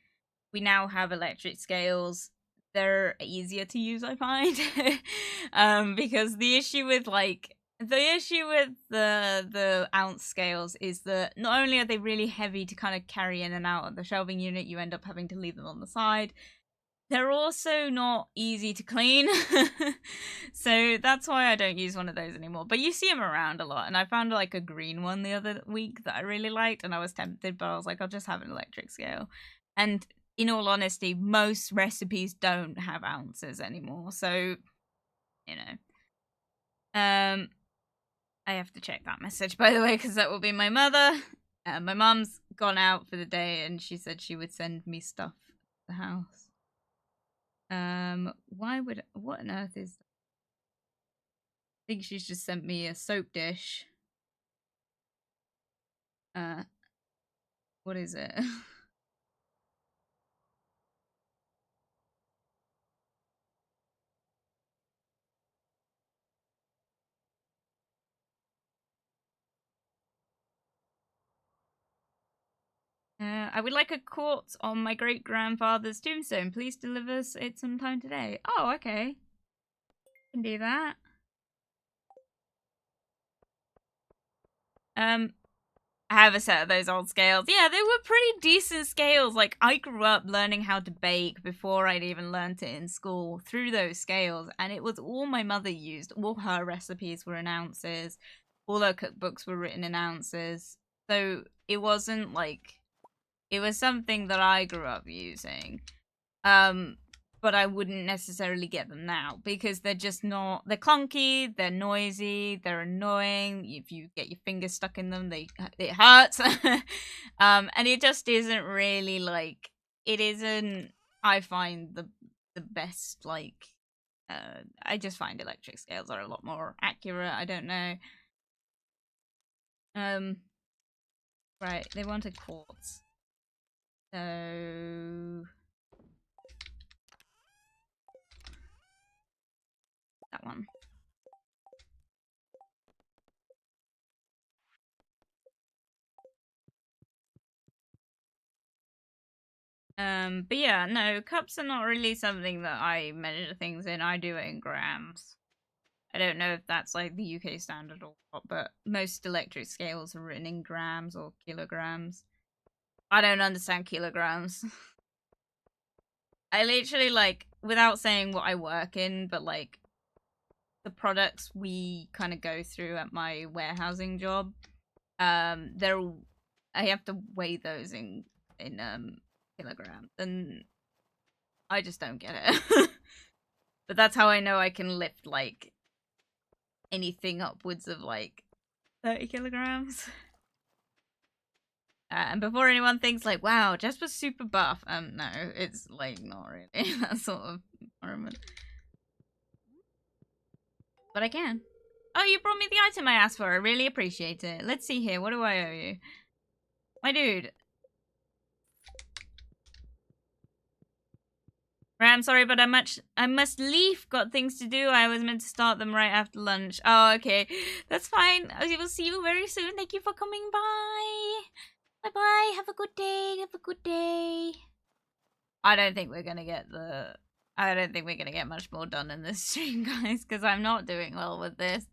now have electric scales. They're easier to use, I find. Because the issue with the ounce scales is that not only are they really heavy to kind of carry in and out of the shelving unit, you end up having to leave them on the side. They're also not easy to clean. So that's why I don't use one of those anymore. But you see them around a lot. And I found like a green one the other week that I really liked. And I was tempted, but I was like, I'll just have an electric scale. And in all honesty, most recipes don't have ounces anymore. So, you know. I have to check that message, by the way, because that will be my mother. My mom's gone out for the day and she said she would send me stuff to the house. What on earth is that? I think she's just sent me a soap dish. What is it? I would like a quote on my great-grandfather's tombstone. Please deliver it sometime today. Oh, okay. Can do that. I have a set of those old scales. Yeah, they were pretty decent scales. Like, I grew up learning how to bake before I'd even learnt it in school through those scales, and it was all my mother used. All her recipes were in ounces. All her cookbooks were written in ounces. So it wasn't like... It was something that I grew up using. But I wouldn't necessarily get them now because they're just not. They're clunky, they're noisy, they're annoying. If you get your fingers stuck in them, it hurts. And it just isn't really like it isn't. I find the best like. I just find electric scales are a lot more accurate. I don't know. Right, they wanted quartz. So that one. But yeah, no, cups are not really something that I measure things in. I do it in grams. I don't know if that's like the UK standard or what, but most electric scales are written in grams or kilograms. I don't understand kilograms. I literally like, without saying what I work in, but like the products we kind of go through at my warehousing job, they're I have to weigh those in kilograms, and I just don't get it. But that's how I know I can lift like anything upwards of like 30 kilograms. And before anyone thinks like, wow, Jasper's super buff, no, it's like not really that sort of environment. But I can. Oh, you brought me the item I asked for. I really appreciate it. Let's see here. What do I owe you? My dude. Right, I'm sorry, but I must leave. Got things to do. I was meant to start them right after lunch. Oh, okay. That's fine. I will see you very soon. Thank you for coming by. Bye-bye. Have a good day. Have a good day. I don't think we're gonna get much more done in this stream, guys, because I'm not doing well with this.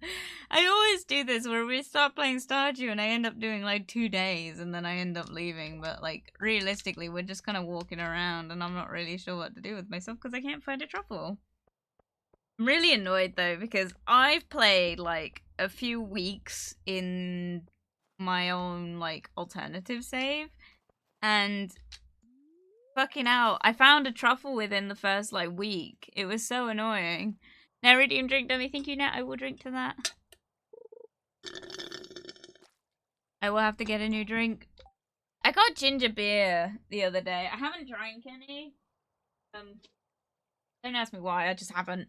I always do this where we start playing Stardew and I end up doing like 2 days and then I end up leaving, but like realistically we're just kind of walking around and I'm not really sure what to do with myself because I can't find a truffle. I'm really annoyed though because I've played like a few weeks in my own like alternative save and fucking hell, I found a truffle within the first, like, week. It was so annoying. Now, Iridium drink dummy, thank you, Nat. I will drink to that. I will have to get a new drink. I got ginger beer the other day. I haven't drank any. Don't ask me why, I just haven't.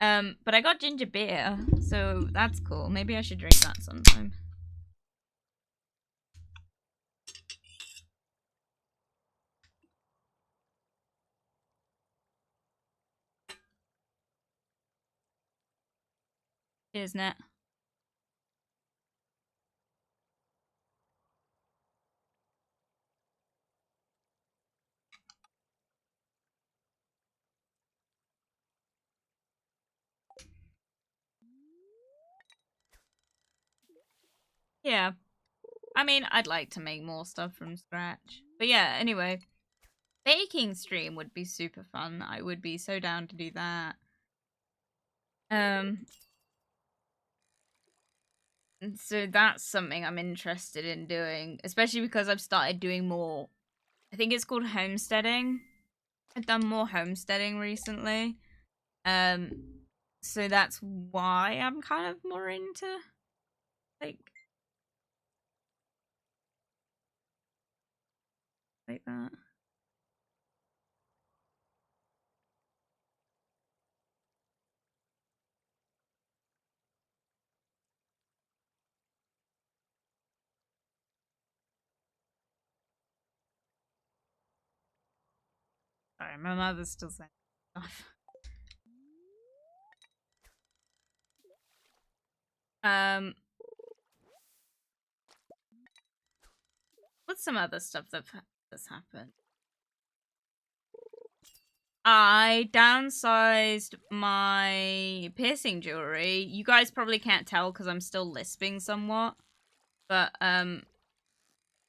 But I got ginger beer, so that's cool. Maybe I should drink that sometime. Cheers, Net. Yeah. I mean, I'd like to make more stuff from scratch. But yeah, anyway. Baking stream would be super fun. I would be so down to do that. So that's something I'm interested in doing, especially because I've started doing more. I think it's called homesteading. I've done more homesteading recently. Um, so that's why I'm kind of more into like that. Sorry, my mother's still saying stuff. What's some other stuff that's happened? I downsized my piercing jewelry. You guys probably can't tell because I'm still lisping somewhat. But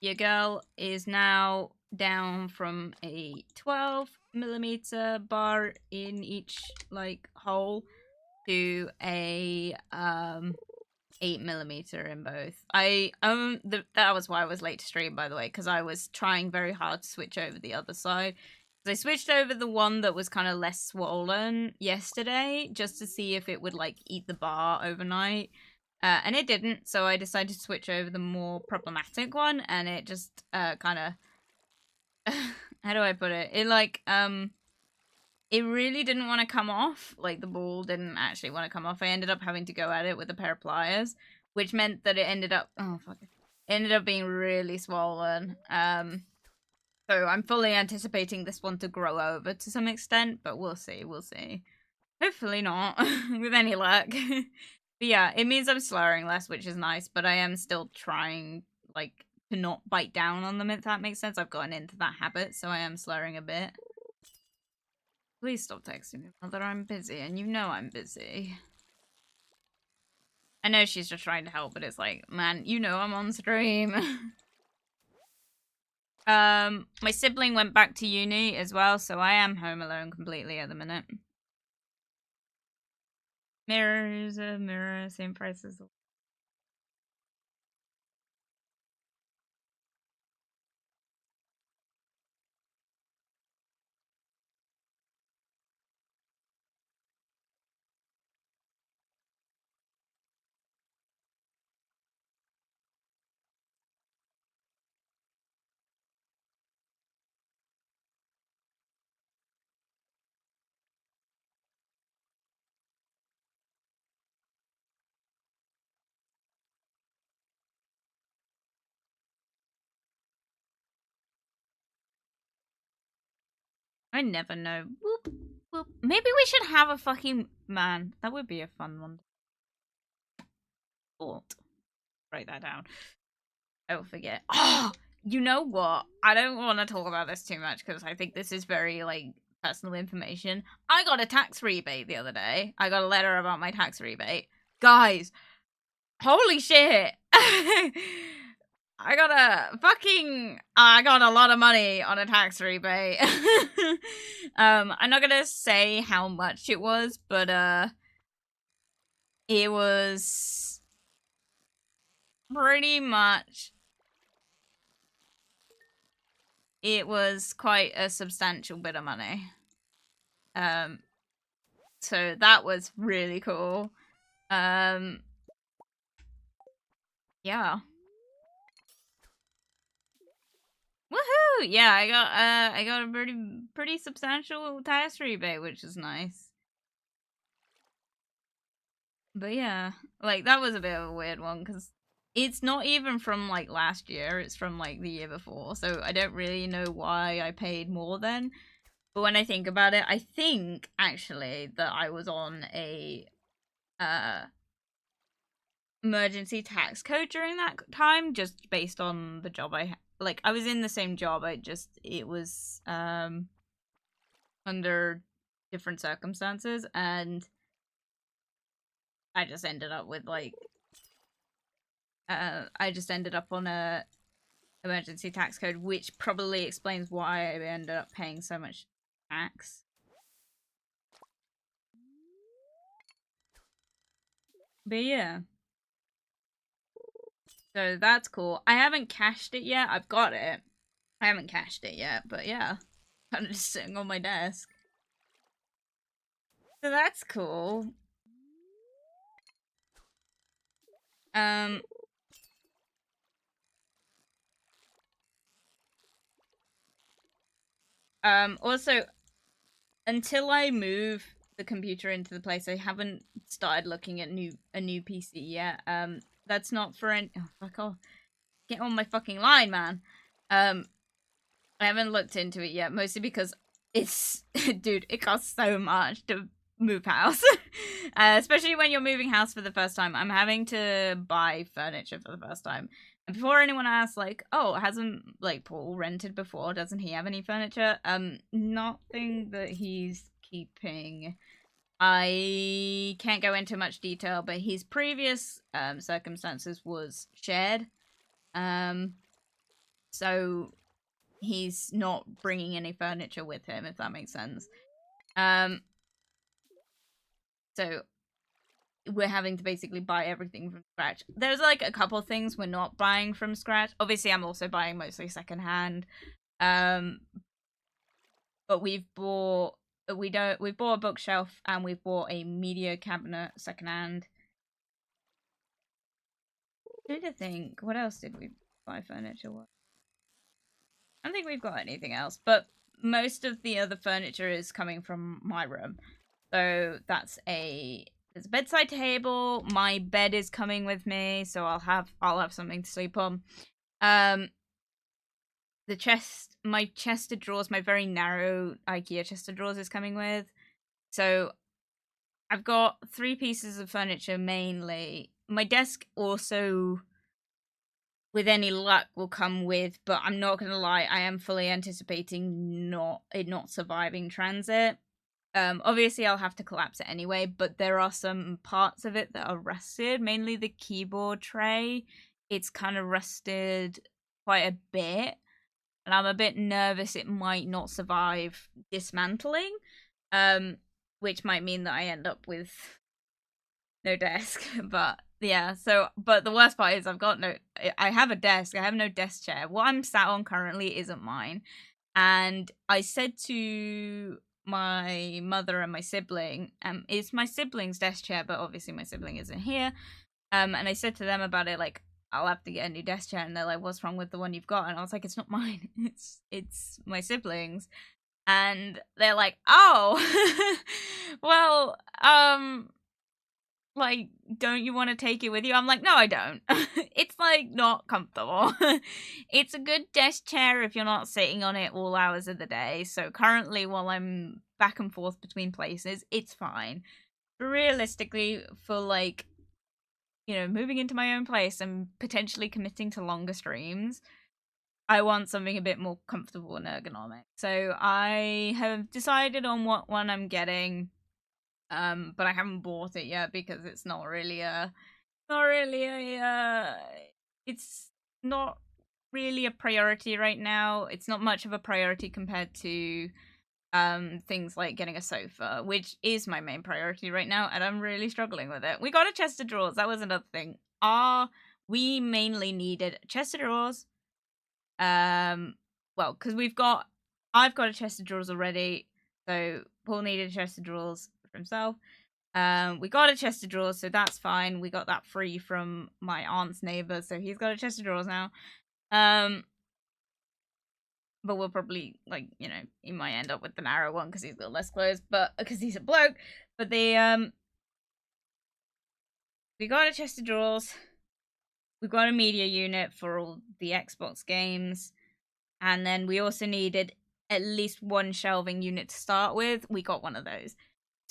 your girl is now down from a 12mm bar in each like hole to a 8mm in both. That was why I was late to stream, by the way, because I was trying very hard to switch over the other side. I switched over the one that was kind of less swollen yesterday just to see if it would like eat the bar overnight. And it didn't, so I decided to switch over the more problematic one, and it just kind of how do I put it? It really didn't want to come off. Like the ball didn't actually want to come off. I ended up having to go at it with a pair of pliers, which meant that it ended up it ended up being really swollen. So I'm fully anticipating this one to grow over to some extent, but we'll see, we'll see. Hopefully not, with any luck. But yeah, it means I'm slurring less, which is nice, but I am still trying, like, to not bite down on them, if that makes sense. I've gotten into that habit, so I am slurring a bit. Please stop texting me, Mother. I'm busy, and you know I'm busy. I know she's just trying to help, but it's like, man, you know I'm on stream. My sibling went back to uni as well, so I am home alone completely at the minute. Mirrors, a mirror, same price as the... I never know. Whoop, whoop. Maybe we should have a fucking... Man, that would be a fun one. Thought. Write that down. I will forget. Oh, you know what? I don't want to talk about this too much because I think this is very, like, personal information. I got a tax rebate the other day. I got a letter about my tax rebate. Guys, holy shit. I got a lot of money on a tax rebate. I'm not gonna say how much it was, but it was pretty much, it was quite a substantial bit of money. So that was really cool. Yeah. Oh yeah, I got a pretty substantial tax rebate, which is nice. But yeah, like that was a bit of a weird one because it's not even from like last year, it's from like the year before. So I don't really know why I paid more then. But when I think about it, I think actually that I was on a uh emergency tax code during that time, just based on the job like I was in the same job, it was under different circumstances, and I just ended up with like I just ended up on a emergency tax code, which probably explains why I ended up paying so much tax. But yeah. So that's cool. I haven't cashed it yet. I've got it. I haven't cashed it yet, but yeah. Kind of just sitting on my desk. So that's cool. Um also, until I move the computer into the place, I haven't started looking at a new PC yet. That's not for any fuck off. Get on my fucking line, man. I haven't looked into it yet, mostly because it's dude, it costs so much to move house. Especially when you're moving house for the first time. I'm having to buy furniture for the first time. And before anyone asks, like, oh, hasn't like Paul rented before? Doesn't he have any furniture? Nothing that he's keeping. I can't go into much detail, but his previous circumstances was shared. So he's not bringing any furniture with him, if that makes sense. So we're having to basically buy everything from scratch. There's like a couple things we're not buying from scratch. Obviously, I'm also buying mostly secondhand. But we've bought a bookshelf and we've bought a media cabinet secondhand. I'm trying to think, what else did we buy furniture with? I don't think we've got anything else, but most of the other furniture is coming from my room. So there's a bedside table. My bed is coming with me, so I'll have something to sleep on. My chest of drawers, my very narrow IKEA chest of drawers is coming with. So I've got 3 pieces of furniture mainly. My desk also, with any luck, will come with, but I'm not gonna lie, I am fully anticipating not surviving transit. Obviously I'll have to collapse it anyway, but there are some parts of it that are rusted, mainly the keyboard tray. It's kind of rusted quite a bit, and I'm a bit nervous it might not survive dismantling, which might mean that I end up with no desk. But yeah, but the worst part is I have a desk, I have no desk chair. What I'm sat on currently isn't mine, and I said to my mother and my sibling, it's my sibling's desk chair, but obviously my sibling isn't here. And I said to them about it, like, I'll have to get a new desk chair, and they're like, what's wrong with the one you've got? And I was like, it's not mine, it's my siblings. And they're like, oh, well, like, don't you want to take it with you? I'm like, no, I don't. It's like not comfortable. It's a good desk chair if you're not sitting on it all hours of the day. So currently, while I'm back and forth between places, it's fine. But realistically, for like, moving into my own place and potentially committing to longer streams, I want something a bit more comfortable and ergonomic. So I have decided on what one I'm getting. But I haven't bought it yet because it's not really a priority right now. It's not much of a priority compared to things like getting a sofa, which is my main priority right now, and I'm really struggling with it. We got a chest of drawers. That was another thing. We mainly needed a chest of drawers. Well, because I've got a chest of drawers already, so Paul needed a chest of drawers for himself. We got a chest of drawers, so that's fine. We got that free from my aunt's neighbor, so he's got a chest of drawers now. But but we'll probably, like, you know, he might end up with the narrow one because he's got less clothes, but because he's a bloke. But the we got a chest of drawers. We've got a media unit for all the Xbox games, and then we also needed at least one shelving unit to start with. We got one of those.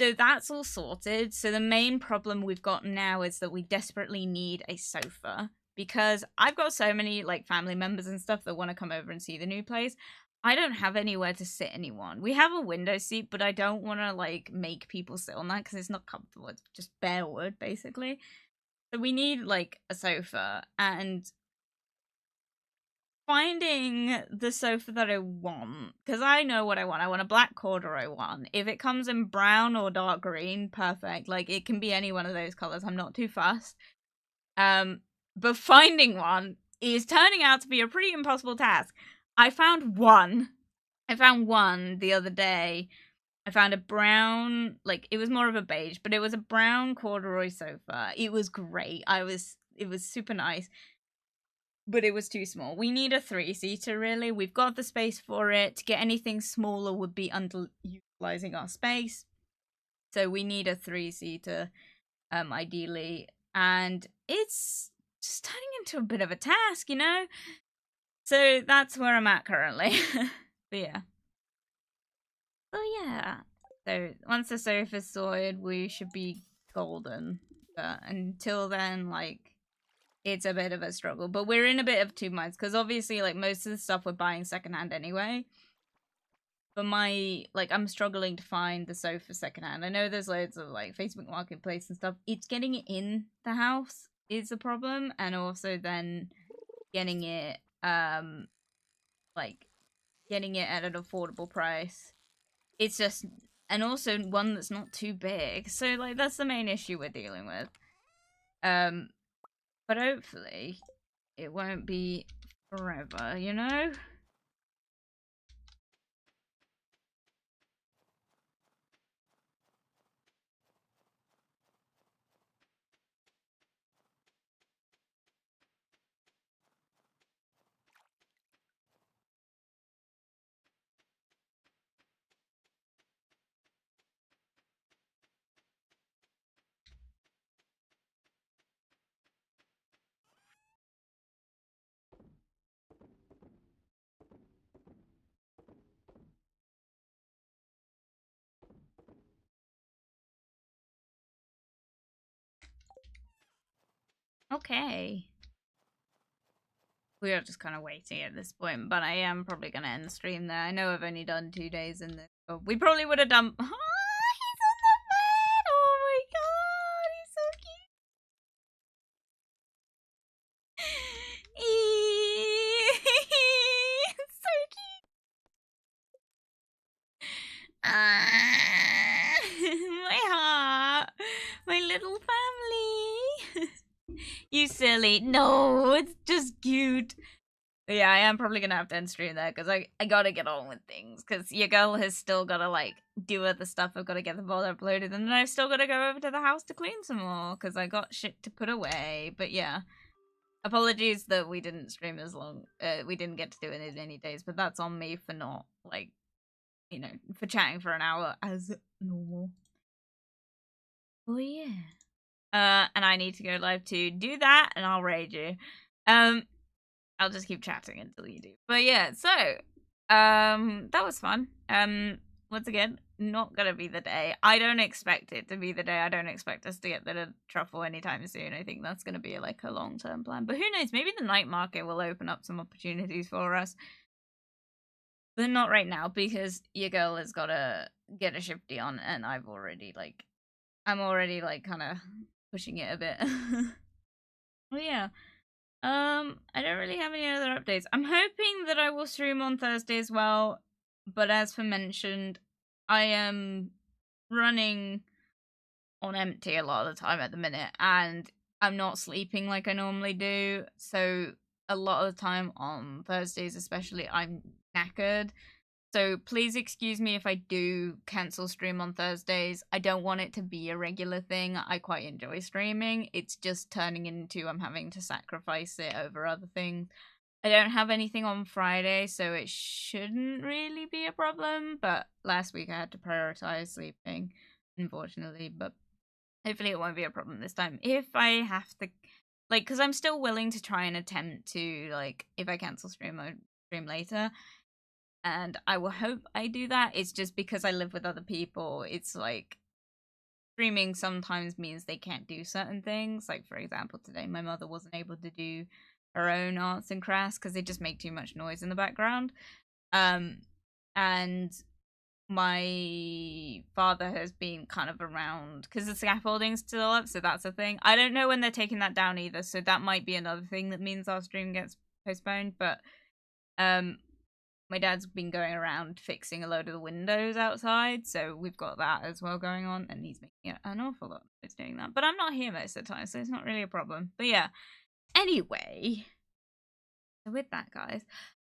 So that's all sorted. So the main problem we've got now is that we desperately need a sofa, because I've got so many like family members and stuff that want to come over and see the new place. I don't have anywhere to sit anyone. We have a window seat, but I don't want to like make people sit on that because it's not comfortable. It's just bare wood, basically. So we need like a sofa, and finding the sofa that I want, because I know what I want. I want a black corduroy one. If it comes in brown or dark green, perfect. Like, it can be any one of those colors. I'm not too fussed. But finding one is turning out to be a pretty impossible task. I found one the other day. I found a brown, like, it was more of a beige, but it was a brown corduroy sofa. It was great. It was super nice, but it was too small. We need a 3-seater, really. We've got the space for it. To get anything smaller would be underutilizing our space. So we need a 3-seater, ideally. And it's just turning into a bit of a task, you know? So that's where I'm at currently. But yeah. Oh yeah. So once the sofa's sorted, we should be golden. But until then, like, it's a bit of a struggle. But we're in a bit of two minds, because obviously, like, most of the stuff we're buying secondhand anyway. But I'm struggling to find the sofa secondhand. I know there's loads of like Facebook Marketplace and stuff. It's getting it in the house is the problem, and also then getting it getting it at an affordable price. It's just, and also one that's not too big. So like that's the main issue we're dealing with. But hopefully it won't be forever, you know? Okay. We are just kind of waiting at this point, but I am probably going to end the stream there. I know I've only done 2 days in this, but we probably would have done... Oh, he's on the bed! Oh my god, he's so cute! So cute! My heart! My little family! You silly. No, it's just cute. But yeah, I am probably gonna have to end stream there, because I gotta get on with things, because your girl has still gotta like do other stuff. I've gotta get the VOD uploaded, and then I've still gotta go over to the house to clean some more, because I got shit to put away. But yeah, apologies that we didn't stream as long, we didn't get to do it in any days, but that's on me for not, like, you know, for chatting for an hour as normal. Oh yeah. And I need to go live to do that, and I'll raid you. I'll just keep chatting until you do. But yeah, so that was fun. Once again, not gonna be the day. I don't expect it to be the day. I don't expect us to get the truffle anytime soon. I think that's gonna be like a long-term plan. But who knows? Maybe the night market will open up some opportunities for us. But not right now, because your girl has gotta get a shifty on, and I'm already like kind of pushing it a bit. Well, yeah. I don't really have any other updates. I'm hoping that I will stream on Thursday as well, but as for mentioned, I am running on empty a lot of the time at the minute, and I'm not sleeping like I normally do, so a lot of the time on Thursdays especially, I'm knackered. So please excuse me if I do cancel stream on Thursdays. I don't want it to be a regular thing. I quite enjoy streaming. It's just turning into I'm having to sacrifice it over other things. I don't have anything on Friday, so it shouldn't really be a problem. But last week I had to prioritize sleeping, unfortunately. But hopefully it won't be a problem this time. If I have to, like, because I'm still willing to try and attempt to, like, if I cancel stream, I stream later. And I will hope I do that. It's just because I live with other people. It's like streaming sometimes means they can't do certain things. Like, for example, today my mother wasn't able to do her own arts and crafts because they just make too much noise in the background. And my father has been kind of around because the scaffolding's still up, so that's a thing. I don't know when they're taking that down either, so that might be another thing that means our stream gets postponed. But my dad's been going around fixing a load of the windows outside, so we've got that as well going on, and he's making an awful lot of noise doing that. But I'm not here most of the time, so it's not really a problem. But yeah, anyway, so with that, guys,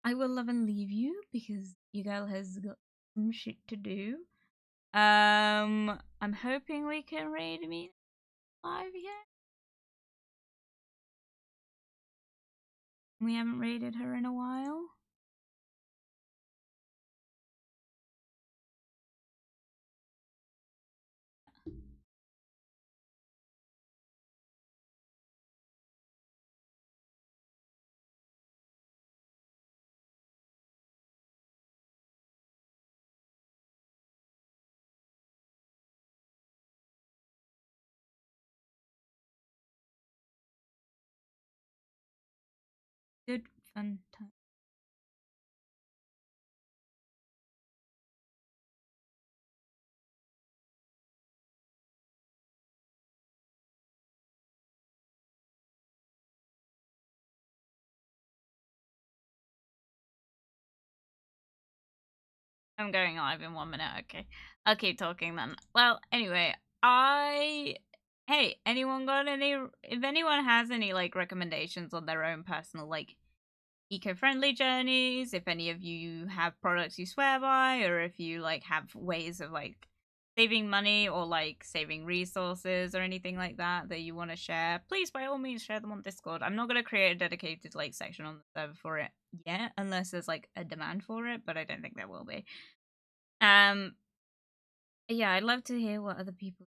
I will love and leave you because you girl has got some shit to do. I'm hoping we can raid me live yet. We haven't raided her in a while. Good fun time. I'm going live in 1 minute. Okay, I'll keep talking then. Well, anyway, hey, anyone got any? If anyone has any like recommendations on their own personal like eco-friendly journeys, if any of you have products you swear by, or if you like have ways of like saving money or like saving resources or anything like that you want to share, please by all means share them on Discord. I'm not going to create a dedicated like section on the server for it yet unless there's like a demand for it, but I don't think there will be. Yeah, I'd love to hear what other people.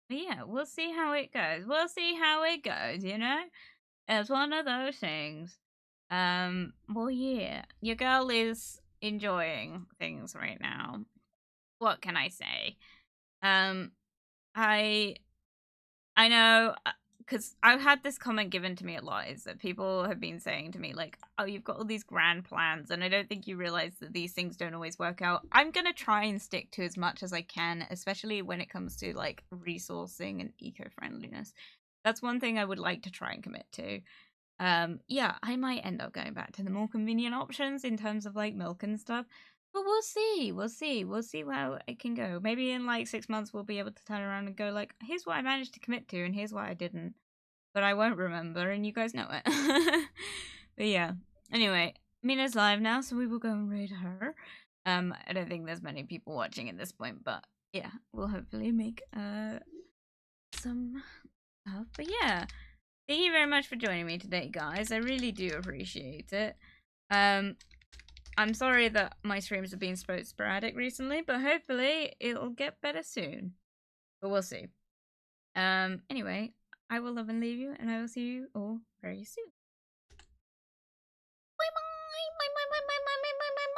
But yeah, we'll see how it goes. We'll see how it goes, you know? It's one of those things. Well, yeah, your girl is enjoying things right now. What can I say? I I know because I've had this comment given to me a lot is that people have been saying to me like, oh, you've got all these grand plans and I don't think you realize that these things don't always work out. I'm gonna try and stick to as much as I can, especially when it comes to like resourcing and eco-friendliness. That's one thing I would like to try and commit to. Yeah, I might end up going back to the more convenient options in terms of like milk and stuff. But we'll see. We'll see. We'll see where it can go. Maybe in like 6 months we'll be able to turn around and go like, here's what I managed to commit to and here's what I didn't. But I won't remember and you guys know it. But yeah. Anyway, Mina's live now, so we will go and raid her. I don't think there's many people watching at this point, but yeah, we'll hopefully make some stuff. But yeah. Thank you very much for joining me today, guys. I really do appreciate it. I'm sorry that my streams have been sporadic recently, but hopefully it'll get better soon. But we'll see. Anyway, I will love and leave you, and I will see you all very soon. Bye bye! Bye bye bye bye bye bye bye bye!